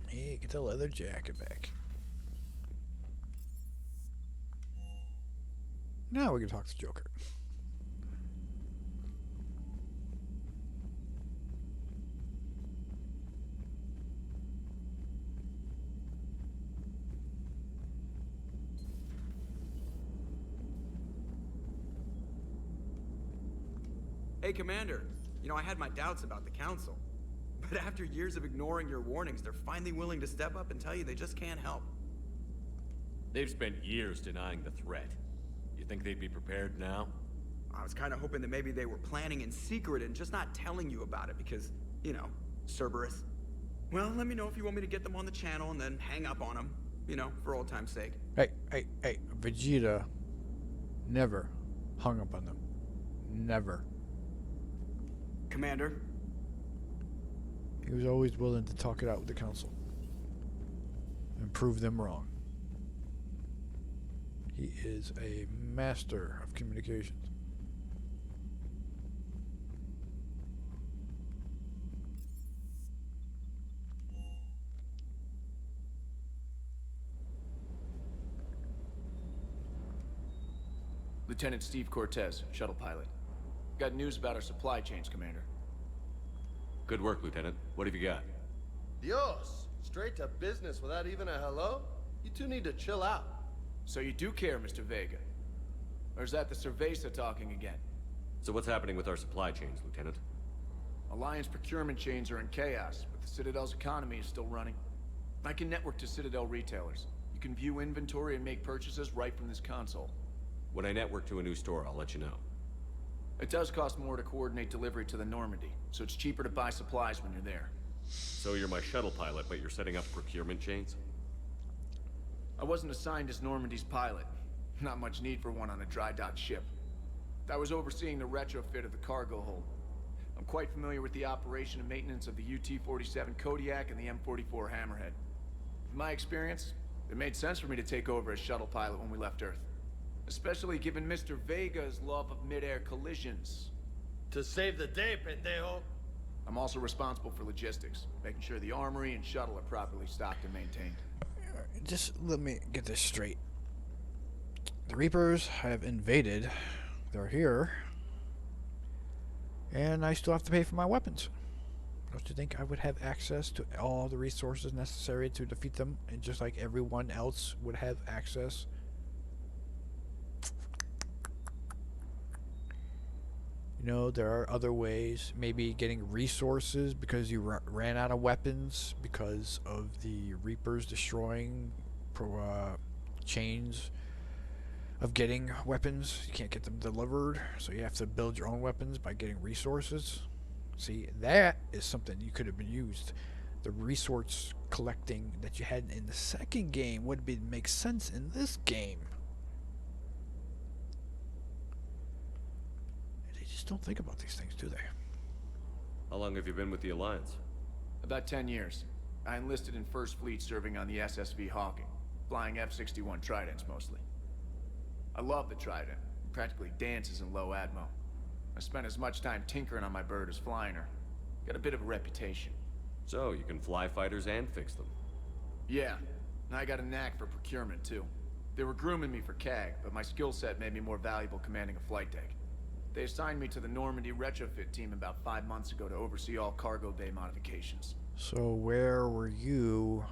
Hey, get the leather jacket back. Now we can talk to Joker. Hey, Commander. You know, I had my doubts about the Council. But after years of ignoring your warnings, they're finally willing to step up and tell you they just can't help. They've spent years denying the threat. You think they'd be prepared now? I was kind of hoping that maybe they were planning in secret and just not telling you about it because, you know, Cerberus. Well, let me know if you want me to get them on the channel and then hang up on them, you know, for old time's sake. Hey, Vegeta never hung up on them. Never. Commander? He was always willing to talk it out with the Council and prove them wrong. He is a master of communications. Lieutenant Steve Cortez, shuttle pilot. Got news about our supply chains, Commander. Good work, Lieutenant. What have you got? Dios! Straight to business without even a hello? You two need to chill out. So you do care, Mr. Vega? Or is that the Cerveza talking again? So what's happening with our supply chains, Lieutenant? Alliance procurement chains are in chaos, but the Citadel's economy is still running. I can network to Citadel retailers. You can view inventory and make purchases right from this console. When I network to a new store, I'll let you know. It does cost more to coordinate delivery to the Normandy, so it's cheaper to buy supplies when you're there. So you're my shuttle pilot, but you're setting up procurement chains? I wasn't assigned as Normandy's pilot. Not much need for one on a dry dock ship. I was overseeing the retrofit of the cargo hold. I'm quite familiar with the operation and maintenance of the UT-47 Kodiak and the M44 Hammerhead. In my experience, it made sense for me to take over as shuttle pilot when we left Earth. Especially given Mr. Vega's love of mid-air collisions. To save the day, pendejo. I'm also responsible for logistics, making sure the armory and shuttle are properly stocked and maintained. Just let me get this straight. The Reapers have invaded. They're here. And I still have to pay for my weapons. Don't you think I would have access to all the resources necessary to defeat them? And just like everyone else would have access? You You know, there are other ways. Maybe getting resources because you ran out of weapons because of the Reapers destroying chains of getting weapons. You can't get them delivered, so you have to build your own weapons by getting resources. See, that is something you could have been used. The resource collecting that you had in the second game would make sense in this game. They just don't think about these things, do they? How long have you been with the Alliance? About 10 years. I enlisted in First Fleet serving on the SSV Hawking, flying F-61 Tridents mostly. I love the Trident. It practically dances in low atmo. I spent as much time tinkering on my bird as flying her. Got a bit of a reputation. So, you can fly fighters and fix them? Yeah, and I got a knack for procurement too. They were grooming me for CAG, but my skill set made me more valuable commanding a flight deck. They assigned me to the Normandy retrofit team about 5 months ago to oversee all cargo bay modifications. So where were you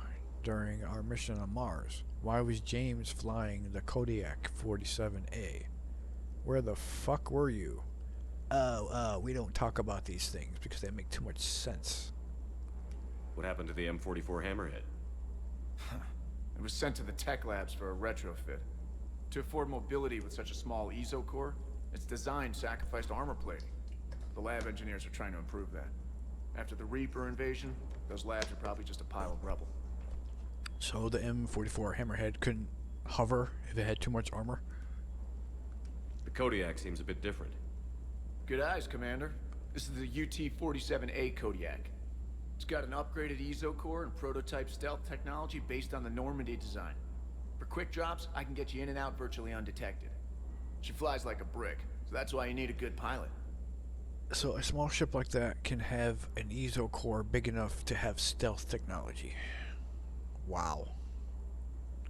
during our mission on Mars? Why was James flying the Kodiak 47A? Where the fuck were you? We don't talk about these things because they make too much sense. What happened to the M44 Hammerhead? It was sent to the tech labs for a retrofit. To afford mobility with such a small ESO core, its design sacrificed armor plating. The lab engineers are trying to improve that. After the Reaper invasion, those labs are probably just a pile of rubble. So the M44 Hammerhead couldn't hover if it had too much armor? The Kodiak seems a bit different. Good eyes, Commander. This is the UT-47A Kodiak. It's got an upgraded ESO core and prototype stealth technology based on the Normandy design. For quick drops, I can get you in and out virtually undetected. She flies like a brick, so that's why you need a good pilot. So a small ship like that can have an ESO core big enough to have stealth technology. Wow.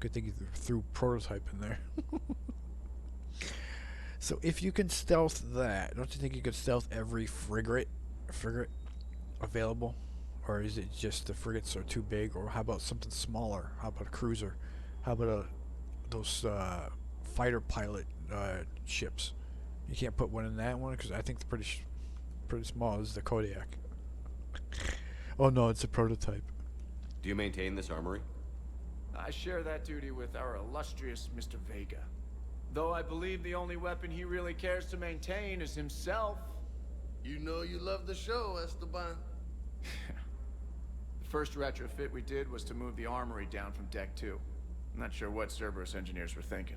Good thing you threw prototype in there. So if you can stealth that, don't you think you could stealth every frigate available? Or is it just the frigates are too big? Or how about something smaller? How about a cruiser? How about those fighter pilot ships? You can't put one in that one because I think the pretty small is the Kodiak. Oh no, it's a prototype. Do you maintain this armory? I share that duty with our illustrious Mr. Vega. Though I believe the only weapon he really cares to maintain is himself. You know you love the show, Esteban. The first retrofit we did was to move the armory down from Deck 2. I'm not sure what Cerberus engineers were thinking.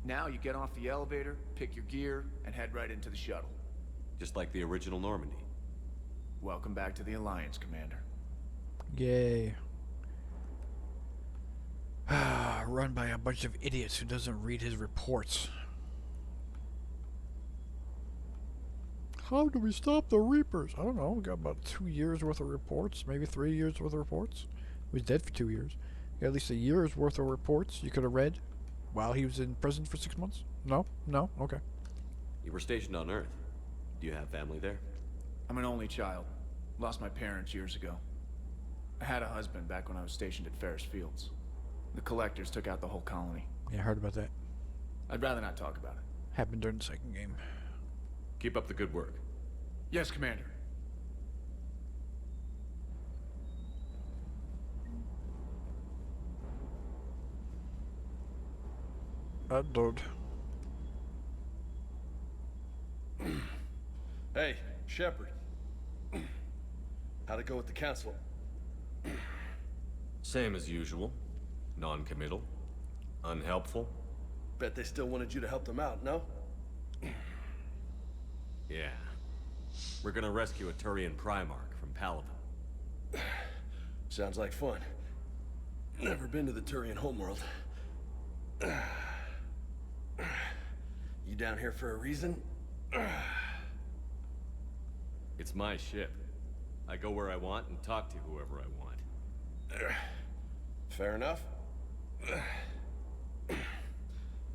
Now you get off the elevator, pick your gear, and head right into the shuttle. Just like the original Normandy. Welcome back to the Alliance, Commander. Yay. Run by a bunch of idiots who doesn't read his reports. How do we stop the Reapers? I don't know. We got about 2 years worth of reports, maybe 3 years worth of reports. He was dead for 2 years. You got at least a year's worth of reports you could have read while he was in prison for 6 months? No? No? Okay. You were stationed on Earth. Do you have family there? I'm an only child. Lost my parents years ago. I had a husband back when I was stationed at Ferris Fields. The Collectors took out the whole colony. Yeah, I heard about that. I'd rather not talk about it. Happened during the second game. Keep up the good work. Yes, Commander. Dude. Hey, Shepard. How'd it go with the council? Same as usual. Non-committal. Unhelpful. Bet they still wanted you to help them out, no? Yeah. We're gonna rescue a Turian Primarch from Palaven. Sounds like fun. Never been to the Turian homeworld. You down here for a reason? It's my ship. I go where I want and talk to whoever I want. Fair enough.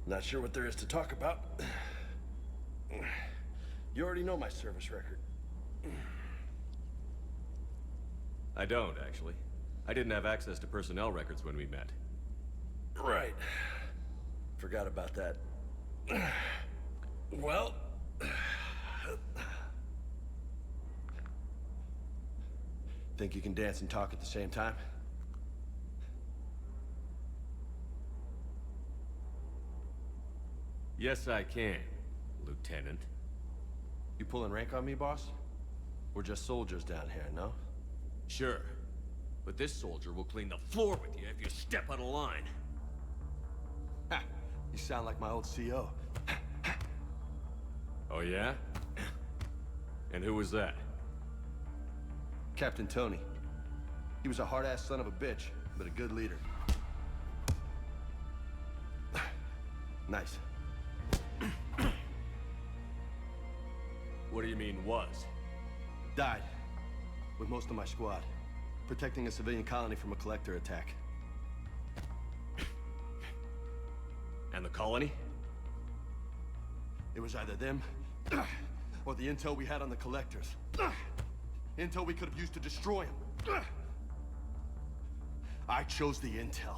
Not sure what there is to talk about. You already know my service record. I don't, actually. I didn't have access to personnel records when we met. Right. Forgot about that. Well, Think you can dance and talk at the same time? Yes, I can, Lieutenant. You pulling rank on me, boss? We're just soldiers down here, no? Sure. But this soldier will clean the floor with you if you step out of line. Ha! You sound like my old CO. Oh, yeah? And who was that? Captain Tony. He was a hard-ass son of a bitch, but a good leader. Nice. What do you mean, was? Died. With most of my squad. Protecting a civilian colony from a collector attack. And the colony? It was either them, or the intel we had on the collectors. Intel we could have used to destroy them. I chose the intel.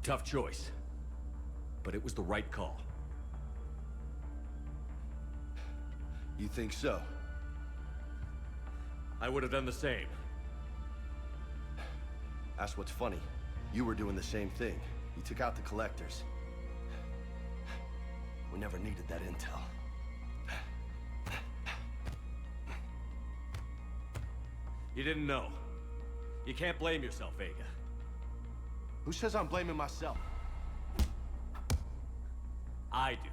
Tough choice. But it was the right call. You think so? I would have done the same. That's what's funny. You were doing the same thing. You took out the collectors. We never needed that intel. You didn't know. You can't blame yourself, Vega. Who says I'm blaming myself? I do.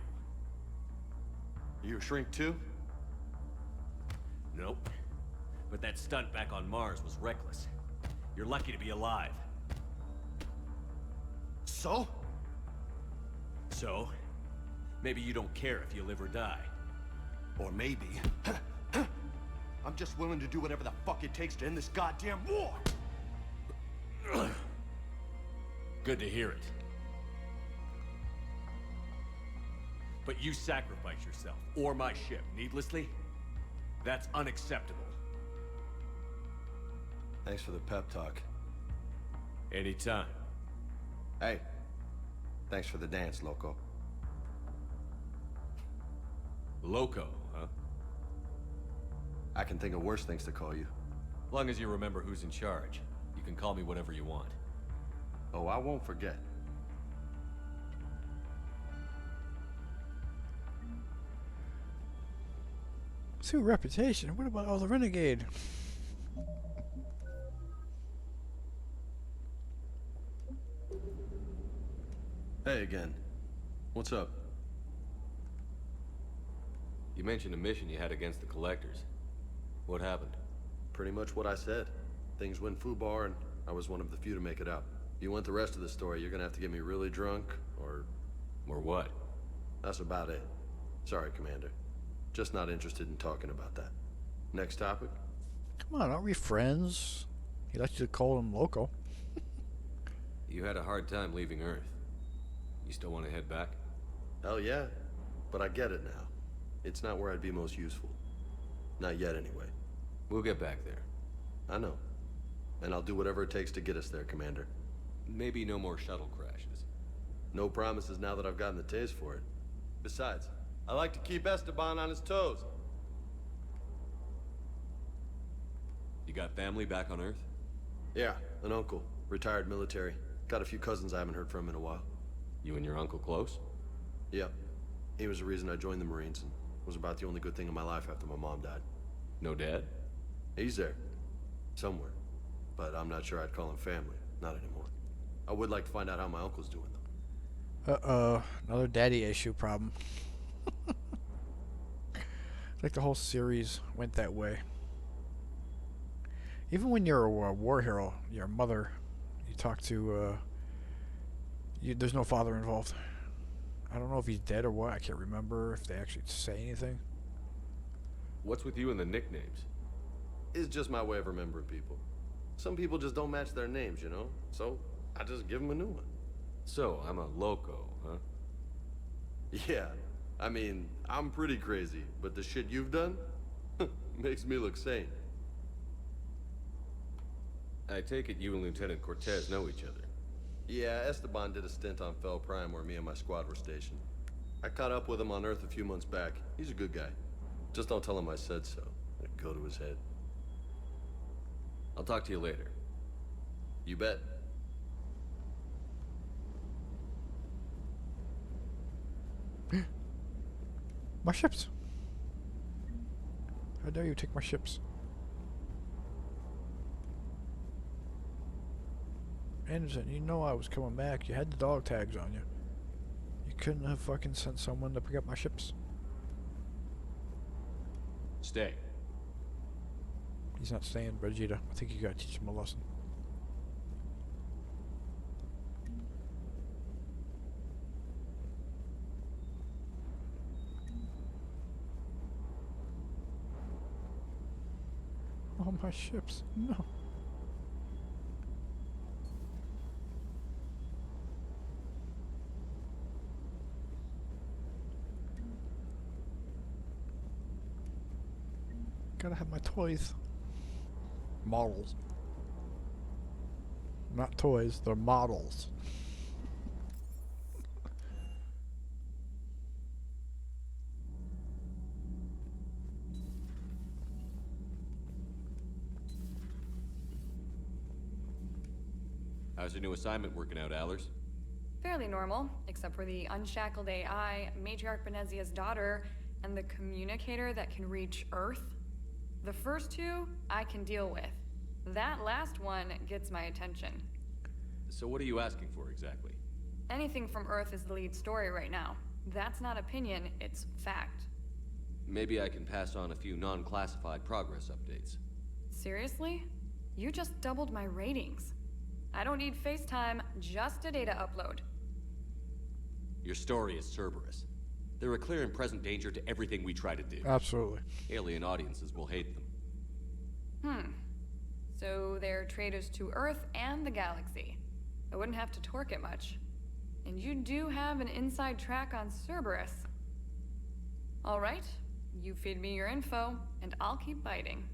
You a shrink too? Nope. But that stunt back on Mars was reckless. You're lucky to be alive. So? So? Maybe you don't care if you live or die. Or maybe... I'm just willing to do whatever the fuck it takes to end this goddamn war! Good to hear it. But you sacrifice yourself, or my ship, needlessly? That's unacceptable. Thanks for the pep talk. Anytime. Hey, thanks for the dance, Loco. Loco, huh? I can think of worse things to call you. Long as you remember who's in charge, you can call me whatever you want. Oh, I won't forget. So reputation. What about all the renegade? Hey again. What's up? You mentioned a mission you had against the Collectors. What happened? Pretty much what I said. Things went foobar, and I was one of the few to make it out. If you want the rest of the story, you're gonna have to get me really drunk, or... Or what? That's about it. Sorry, Commander. Just not interested in talking about that. Next topic? Come on, aren't we friends? He likes you to call him Loco. You had a hard time leaving Earth. You still want to head back? Hell yeah. But I get it now. It's not where I'd be most useful. Not yet, anyway. We'll get back there. I know. And I'll do whatever it takes to get us there, Commander. Maybe no more shuttle crashes. No promises now that I've gotten the taste for it. Besides, I like to keep Esteban on his toes. You got family back on Earth? Yeah, an uncle. Retired military. Got a few cousins I haven't heard from in a while. You and your uncle close? Yep. He was the reason I joined the Marines and was about the only good thing in my life after my mom died. No dad? He's there. Somewhere. But I'm not sure I'd call him family. Not anymore. I would like to find out how my uncle's doing, though. Uh-oh. Another daddy issue problem. Like the whole series went that way. Even when you're a war hero, your mother, you talk to, there's no father involved. I don't know if he's dead or what. I can't remember if they actually say anything. What's with you and the nicknames? It's just my way of remembering people. Some people just don't match their names, you know? So, I just give them a new one. So, I'm a loco, huh? Yeah. I mean, I'm pretty crazy, but the shit you've done makes me look sane. I take it you and Lieutenant Cortez know each other. Yeah, Esteban did a stint on Fel Prime where me and my squad were stationed. I caught up with him on Earth a few months back. He's a good guy. Just don't tell him I said so. go to his head. I'll talk to you later. You bet. My ships. How dare you take my ships? Anderson, you know I was coming back. You had the dog tags on you. You couldn't have fucking sent someone to pick up my ships. Stay. He's not staying, Vegeta. I think you gotta teach him a lesson. All my ships. No. Gotta have my toys. Models. Not toys, they're models. How's your new assignment working out, Allers? Fairly normal, except for the unshackled AI, Matriarch Benezia's daughter, and the communicator that can reach Earth. The first two, I can deal with. That last one gets my attention. So what are you asking for exactly? Anything from Earth is the lead story right now. That's not opinion, it's fact. Maybe I can pass on a few non-classified progress updates. Seriously? You just doubled my ratings. I don't need FaceTime, just a data upload. Your story is Cerberus. They're a clear and present danger to everything we try to do. Absolutely. Alien audiences will hate them. So they're traitors to Earth and the galaxy. I wouldn't have to torque it much. And you do have an inside track on Cerberus. All right, you feed me your info, and I'll keep biting.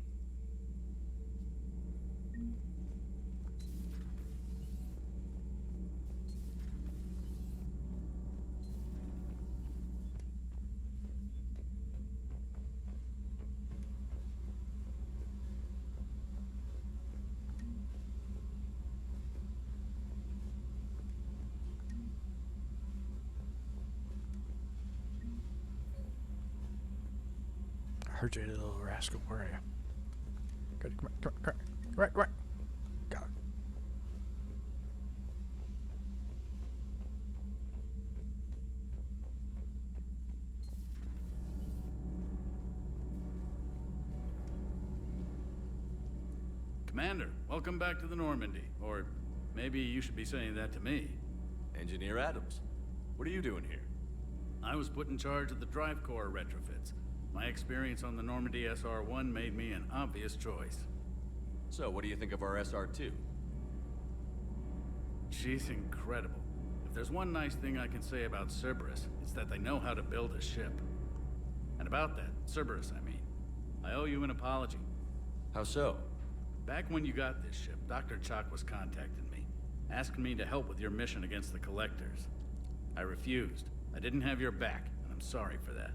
I heard you, little rascal. Where are you? Good. Come on. Right. Got it. Commander, welcome back to the Normandy. Or maybe you should be saying that to me. Engineer Adams, what are you doing here? I was put in charge of the drive core retrofits. My experience on the Normandy SR-1 made me an obvious choice. So, what do you think of our SR-2? She's incredible. If there's one nice thing I can say about Cerberus, it's that they know how to build a ship. And about that, Cerberus, I mean, I owe you an apology. How so? Back when you got this ship, Dr. Chalk was contacting me, asking me to help with your mission against the Collectors. I refused. I didn't have your back, and I'm sorry for that.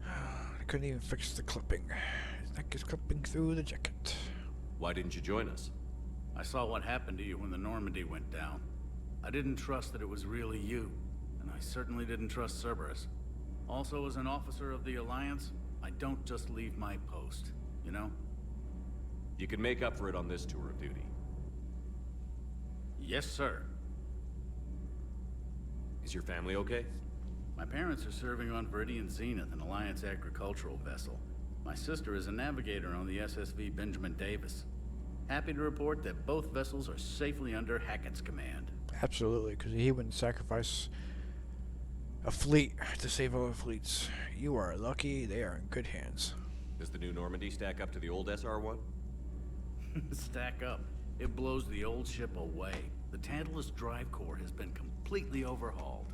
I couldn't even fix the clipping. His neck is clipping through the jacket. Why didn't you join us? I saw what happened to you when the Normandy went down. I didn't trust that it was really you, and I certainly didn't trust Cerberus. Also, as an officer of the Alliance, I don't just leave my post, you know? You can make up for it on this tour of duty. Yes, sir. Is your family okay? My parents are serving on Viridian Zenith, an Alliance agricultural vessel. My sister is a navigator on the SSV Benjamin Davis. Happy to report that both vessels are safely under Hackett's command. Absolutely, because he wouldn't sacrifice a fleet to save other fleets. You are lucky, they are in good hands. Does the new Normandy stack up to the old SR-1? Stack up. It blows the old ship away. The Tantalus drive core has been completely overhauled.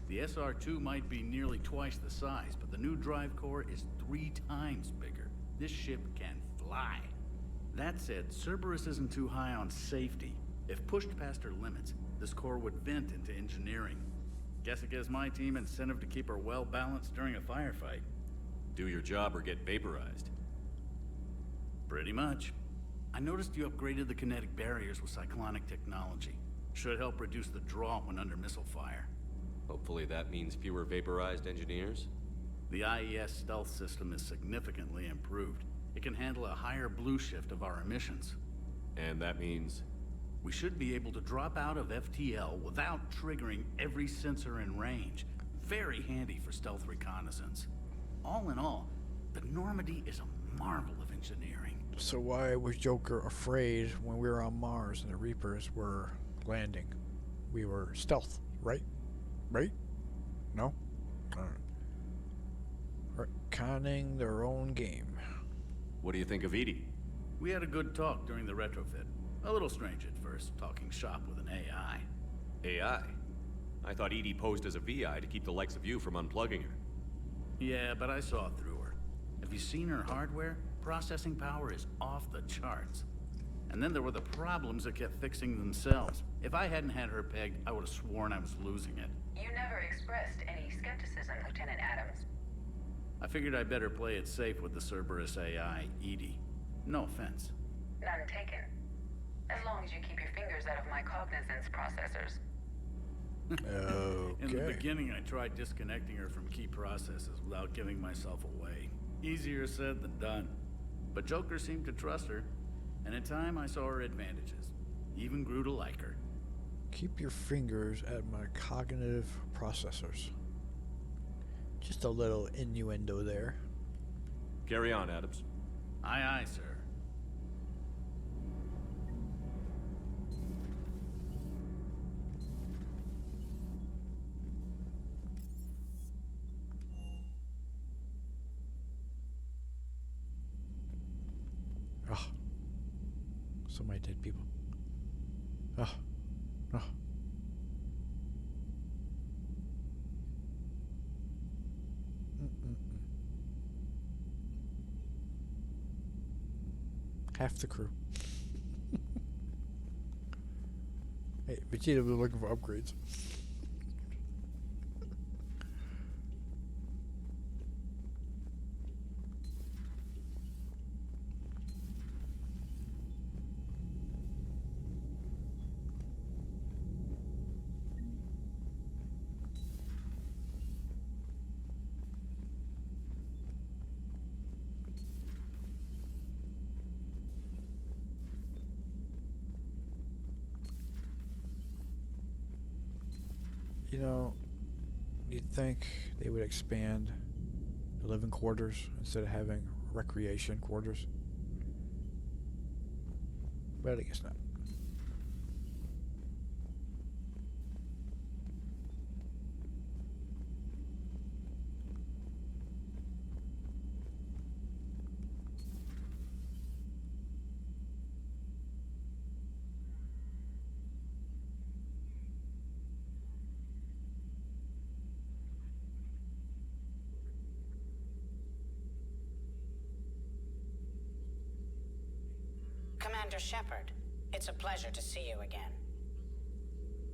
The SR-2 might be nearly twice the size, but the new drive core is 3 times bigger. This ship can fly. That said, Cerberus isn't too high on safety. If pushed past her limits, this core would vent into engineering. Guess it gives my team incentive to keep her well balanced during a firefight. Do your job or get vaporized. Pretty much. I noticed you upgraded the kinetic barriers with cyclonic technology. Should help reduce the draw when under missile fire. Hopefully that means fewer vaporized engineers? The IES stealth system is significantly improved. It can handle a higher blue shift of our emissions. And that means? We should be able to drop out of FTL without triggering every sensor in range. Very handy for stealth reconnaissance. All in all, the Normandy is a marvel of engineering. So why was Joker afraid when we were on Mars and the Reapers were landing? We were stealth, right? Right? No? Alright. Conning their own game. What do you think of Edie? We had a good talk during the retrofit. A little strange at first, talking shop with an AI. AI? I thought Edie posed as a VI to keep the likes of you from unplugging her. Yeah, but I saw through her. Have you seen her hardware? Processing power is off the charts. And then there were the problems that kept fixing themselves. If I hadn't had her pegged, I would have sworn I was losing it. You never expressed any skepticism, Lieutenant Adams. I figured I'd better play it safe with the Cerberus AI, Edie. No offense. None taken. As long as you keep your fingers out of my cognizance processors. Okay. In the beginning, I tried disconnecting her from key processes without giving myself away. Easier said than done. But Joker seemed to trust her, and in time I saw her advantages. Even grew to like her. Keep your fingers at my cognitive processors. Just a little innuendo there. Carry on, Adams. Aye, aye, sir. Oh. So many dead people. Oh. Oh. Half the crew. Hey, Vegeta was looking for upgrades. You know, you'd think they would expand the living quarters instead of having recreation quarters. But I guess not. Commander Shepard, it's a pleasure to see you again.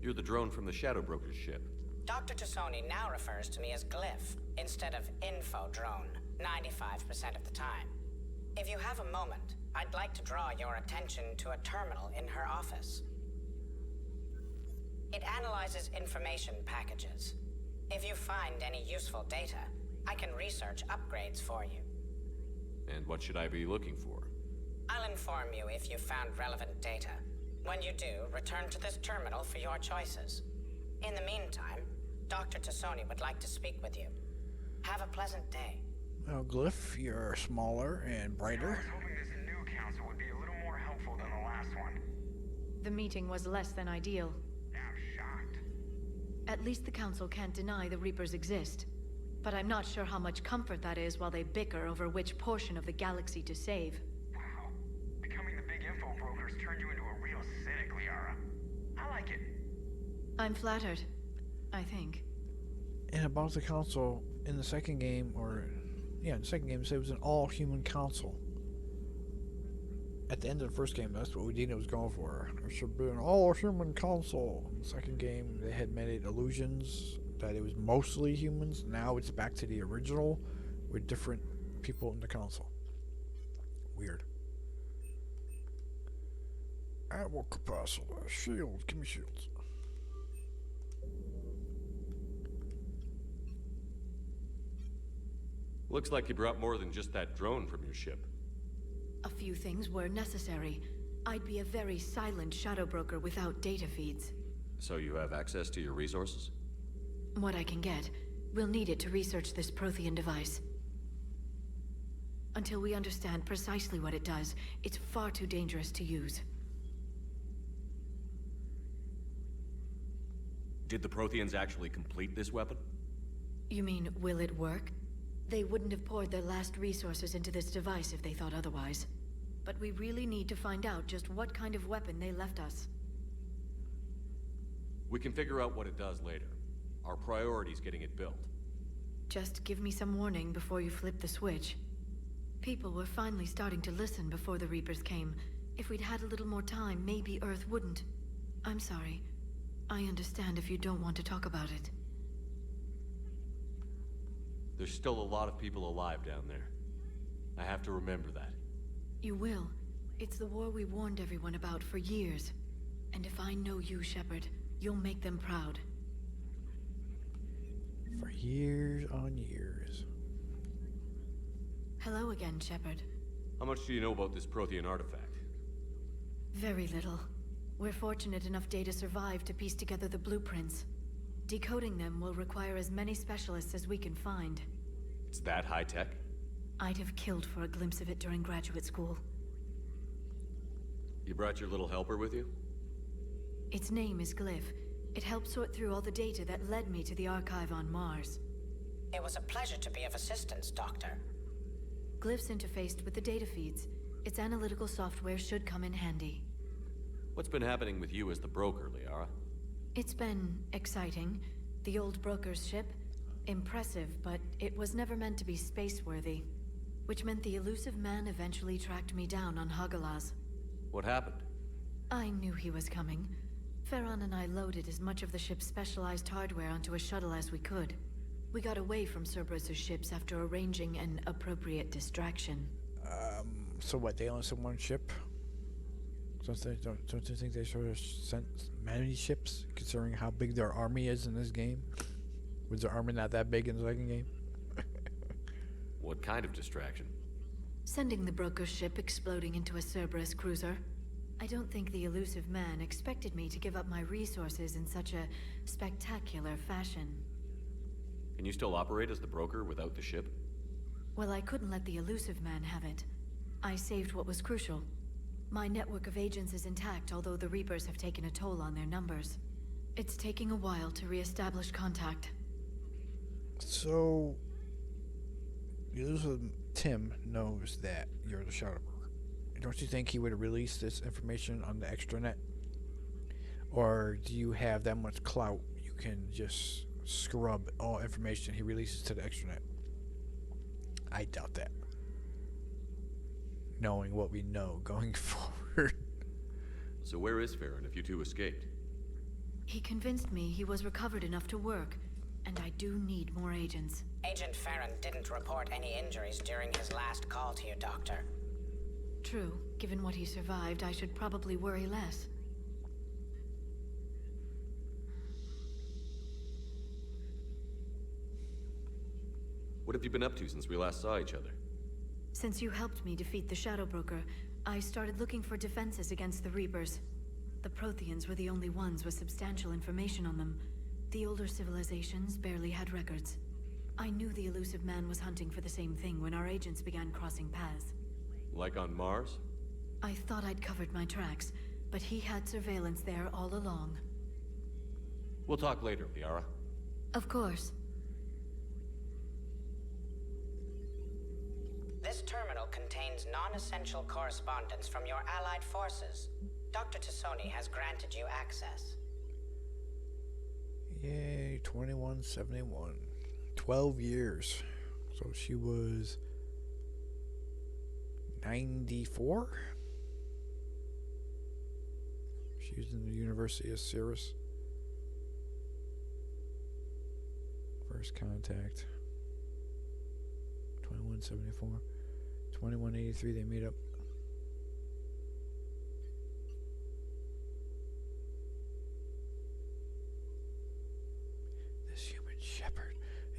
You're the drone from the Shadow Broker's ship. Dr. Tassoni now refers to me as Glyph instead of Info Drone, 95% of the time. If you have a moment, I'd like to draw your attention to a terminal in her office. It analyzes information packages. If you find any useful data, I can research upgrades for you. And what should I be looking for? I'll inform you if you've found relevant data. When you do, return to this terminal for your choices. In the meantime, Dr. Tassoni would like to speak with you. Have a pleasant day. Well, Glyph, you're smaller and brighter. I was hoping this new council would be a little more helpful than the last one. The meeting was less than ideal. I'm shocked. At least the council can't deny the Reapers exist. But I'm not sure how much comfort that is while they bicker over which portion of the galaxy to save. Wow. Becoming the big info brokers turned you into a real cynic, Liara. I like it. I'm flattered. I think. And about the council, in the second game, in the second game, it said it was an all-human council. At the end of the first game, that's what Udina was going for. There should be an all-human council. In the second game, they had made illusions that it was mostly humans. Now it's back to the original with different people in the council. Weird. Ammo capacitor. Shield. Give me shields. Looks like you brought more than just that drone from your ship. A few things were necessary. I'd be a very silent shadow broker without data feeds. So you have access to your resources? What I can get. We'll need it to research this Prothean device. Until we understand precisely what it does, it's far too dangerous to use. Did the Protheans actually complete this weapon? You mean, will it work? They wouldn't have poured their last resources into this device if they thought otherwise. But we really need to find out just what kind of weapon they left us. We can figure out what it does later. Our priority's getting it built. Just give me some warning before you flip the switch. People were finally starting to listen before the Reapers came. If we'd had a little more time, maybe Earth wouldn't. I'm sorry. I understand if you don't want to talk about it. There's still a lot of people alive down there. I have to remember that. You will. It's the war we warned everyone about for years. And if I know you, Shepard, you'll make them proud. For years on years. Hello again, Shepard. How much do you know about this Prothean artifact? Very little. We're fortunate enough Data survived to piece together the blueprints. Decoding them will require as many specialists as we can find. It's that high-tech? I'd have killed for a glimpse of it during graduate school. You brought your little helper with you? Its name is Glyph. It helped sort through all the data that led me to the archive on Mars. It was a pleasure to be of assistance, Doctor. Glyph's interfaced with the data feeds. Its analytical software should come in handy. What's been happening with you as the broker, Liara? It's been exciting. The old broker's ship? Impressive, but it was never meant to be space-worthy. Which meant the elusive man eventually tracked me down on Hagalaz. What happened? I knew he was coming. Farron and I loaded as much of the ship's specialized hardware onto a shuttle as we could. We got away from Cerberus's ships after arranging an appropriate distraction. So what, they only sent one ship? Don't you think they should have sent many ships, considering how big their army is in this game? Was their army not that big in the second game? What kind of distraction? Sending the broker's ship exploding into a Cerberus cruiser. I don't think the elusive man expected me to give up my resources in such a spectacular fashion. Can you still operate as the broker without the ship? Well, I couldn't let the elusive man have it. I saved what was crucial. My network of agents is intact, although the Reapers have taken a toll on their numbers. It's taking a while to re-establish contact. So, Tim knows that you're the Shadow Broker. Don't you think he would release this information on the extranet? Or do you have that much clout you can just scrub all information he releases to the extranet? I doubt that. Knowing what we know going forward. So where is Farron if you two escaped? He convinced me he was recovered enough to work, and I do need more agents. Agent Farron didn't report any injuries during his last call to you, Doctor. True. Given what he survived, I should probably worry less. What have you been up to since we last saw each other? Since you helped me defeat the Shadow Broker, I started looking for defenses against the Reapers. The Protheans were the only ones with substantial information on them. The older civilizations barely had records. I knew the elusive man was hunting for the same thing when our agents began crossing paths. Like on Mars? I thought I'd covered my tracks, but he had surveillance there all along. We'll talk later, Liara. Of course. This terminal contains non-essential correspondence from your allied forces. Dr. Tassoni has granted you access. Yay, 2171. 12 years. So she was 94? She was in the University of Cirrus. First contact. 2174. 2183 they meet up.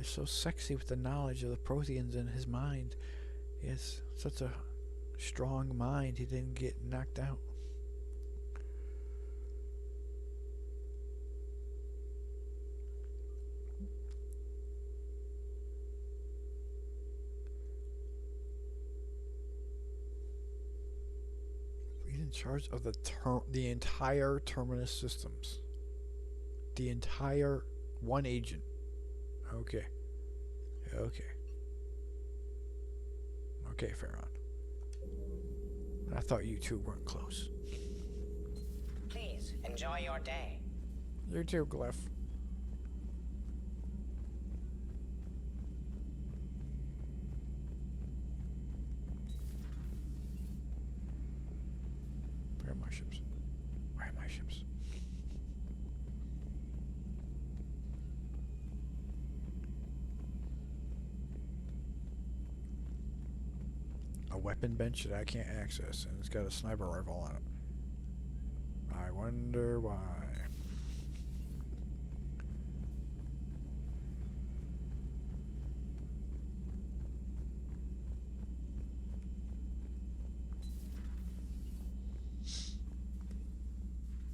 He's so sexy with the knowledge of the Protheans in his mind. He has such a strong mind. He didn't get knocked out. He's in charge of the entire Terminus systems. The entire one agent. Okay. Okay. Okay, Farron. I thought you two weren't close. Please, enjoy your day. You too, Glyph. Where are my ships? Where are my ships? A weapon bench that I can't access, and it's got a sniper rifle on it. I wonder why.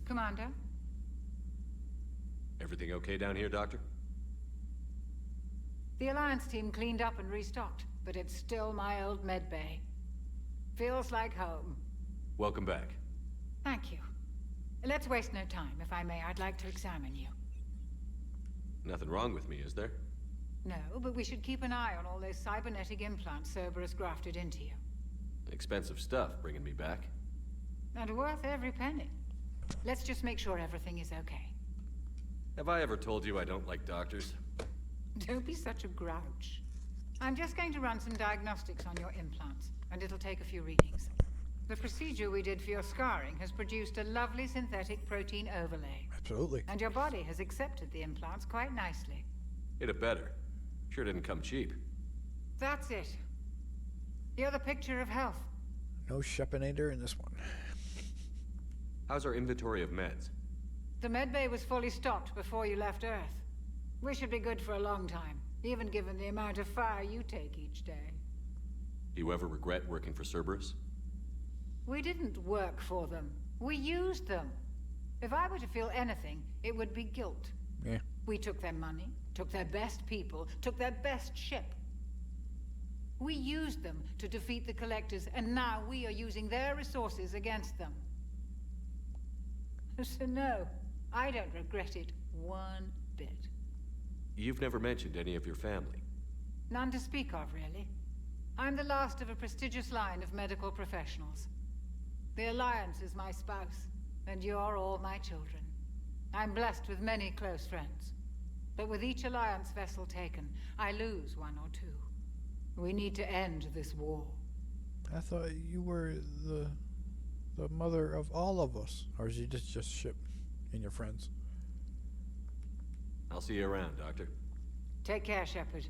Commander? Everything okay down here, Doctor? The Alliance team cleaned up and restocked, but it's still my old med bay. Feels like home. Welcome back. Thank you. Let's waste no time. If I may, I'd like to examine you. Nothing wrong with me, is there? No, but we should keep an eye on all those cybernetic implants Cerberus grafted into you. Expensive stuff bringing me back. And worth every penny. Let's just make sure everything is okay. Have I ever told you I don't like doctors? Don't be such a grouch. I'm just going to run some diagnostics on your implants, and it'll take a few readings. The procedure we did for your scarring has produced a lovely synthetic protein overlay. Absolutely. And your body has accepted the implants quite nicely. It had better. Sure didn't come cheap. That's it. You're the picture of health. No Shepinator in this one. How's our inventory of meds? The medbay was fully stocked before you left Earth. We should be good for a long time, even given the amount of fire you take each day. Do you ever regret working for Cerberus? We didn't work for them. We used them. If I were to feel anything, it would be guilt. Yeah. We took their money, took their best people, took their best ship. We used them to defeat the Collectors, and now we are using their resources against them. So no, I don't regret it one bit. You've never mentioned any of your family. None to speak of, really. I'm the last of a prestigious line of medical professionals. The Alliance is my spouse, and you're all my children. I'm blessed with many close friends. But with each Alliance vessel taken, I lose one or two. We need to end this war. I thought you were the mother of all of us. Or is you just Ship and your friends? I'll see you around, Doctor. Take care, Shepard.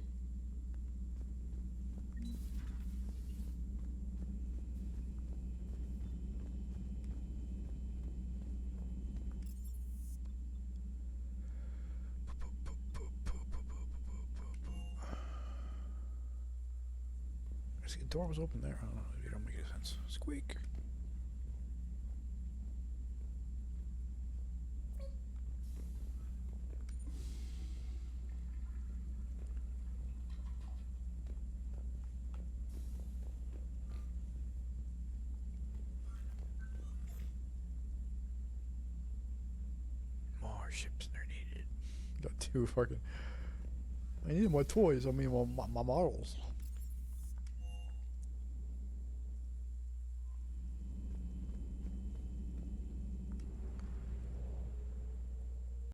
See, the door was open there. I don't know. It don't make any sense. Squeak. More ships are needed. Got two fucking. I need more toys. I mean, my models.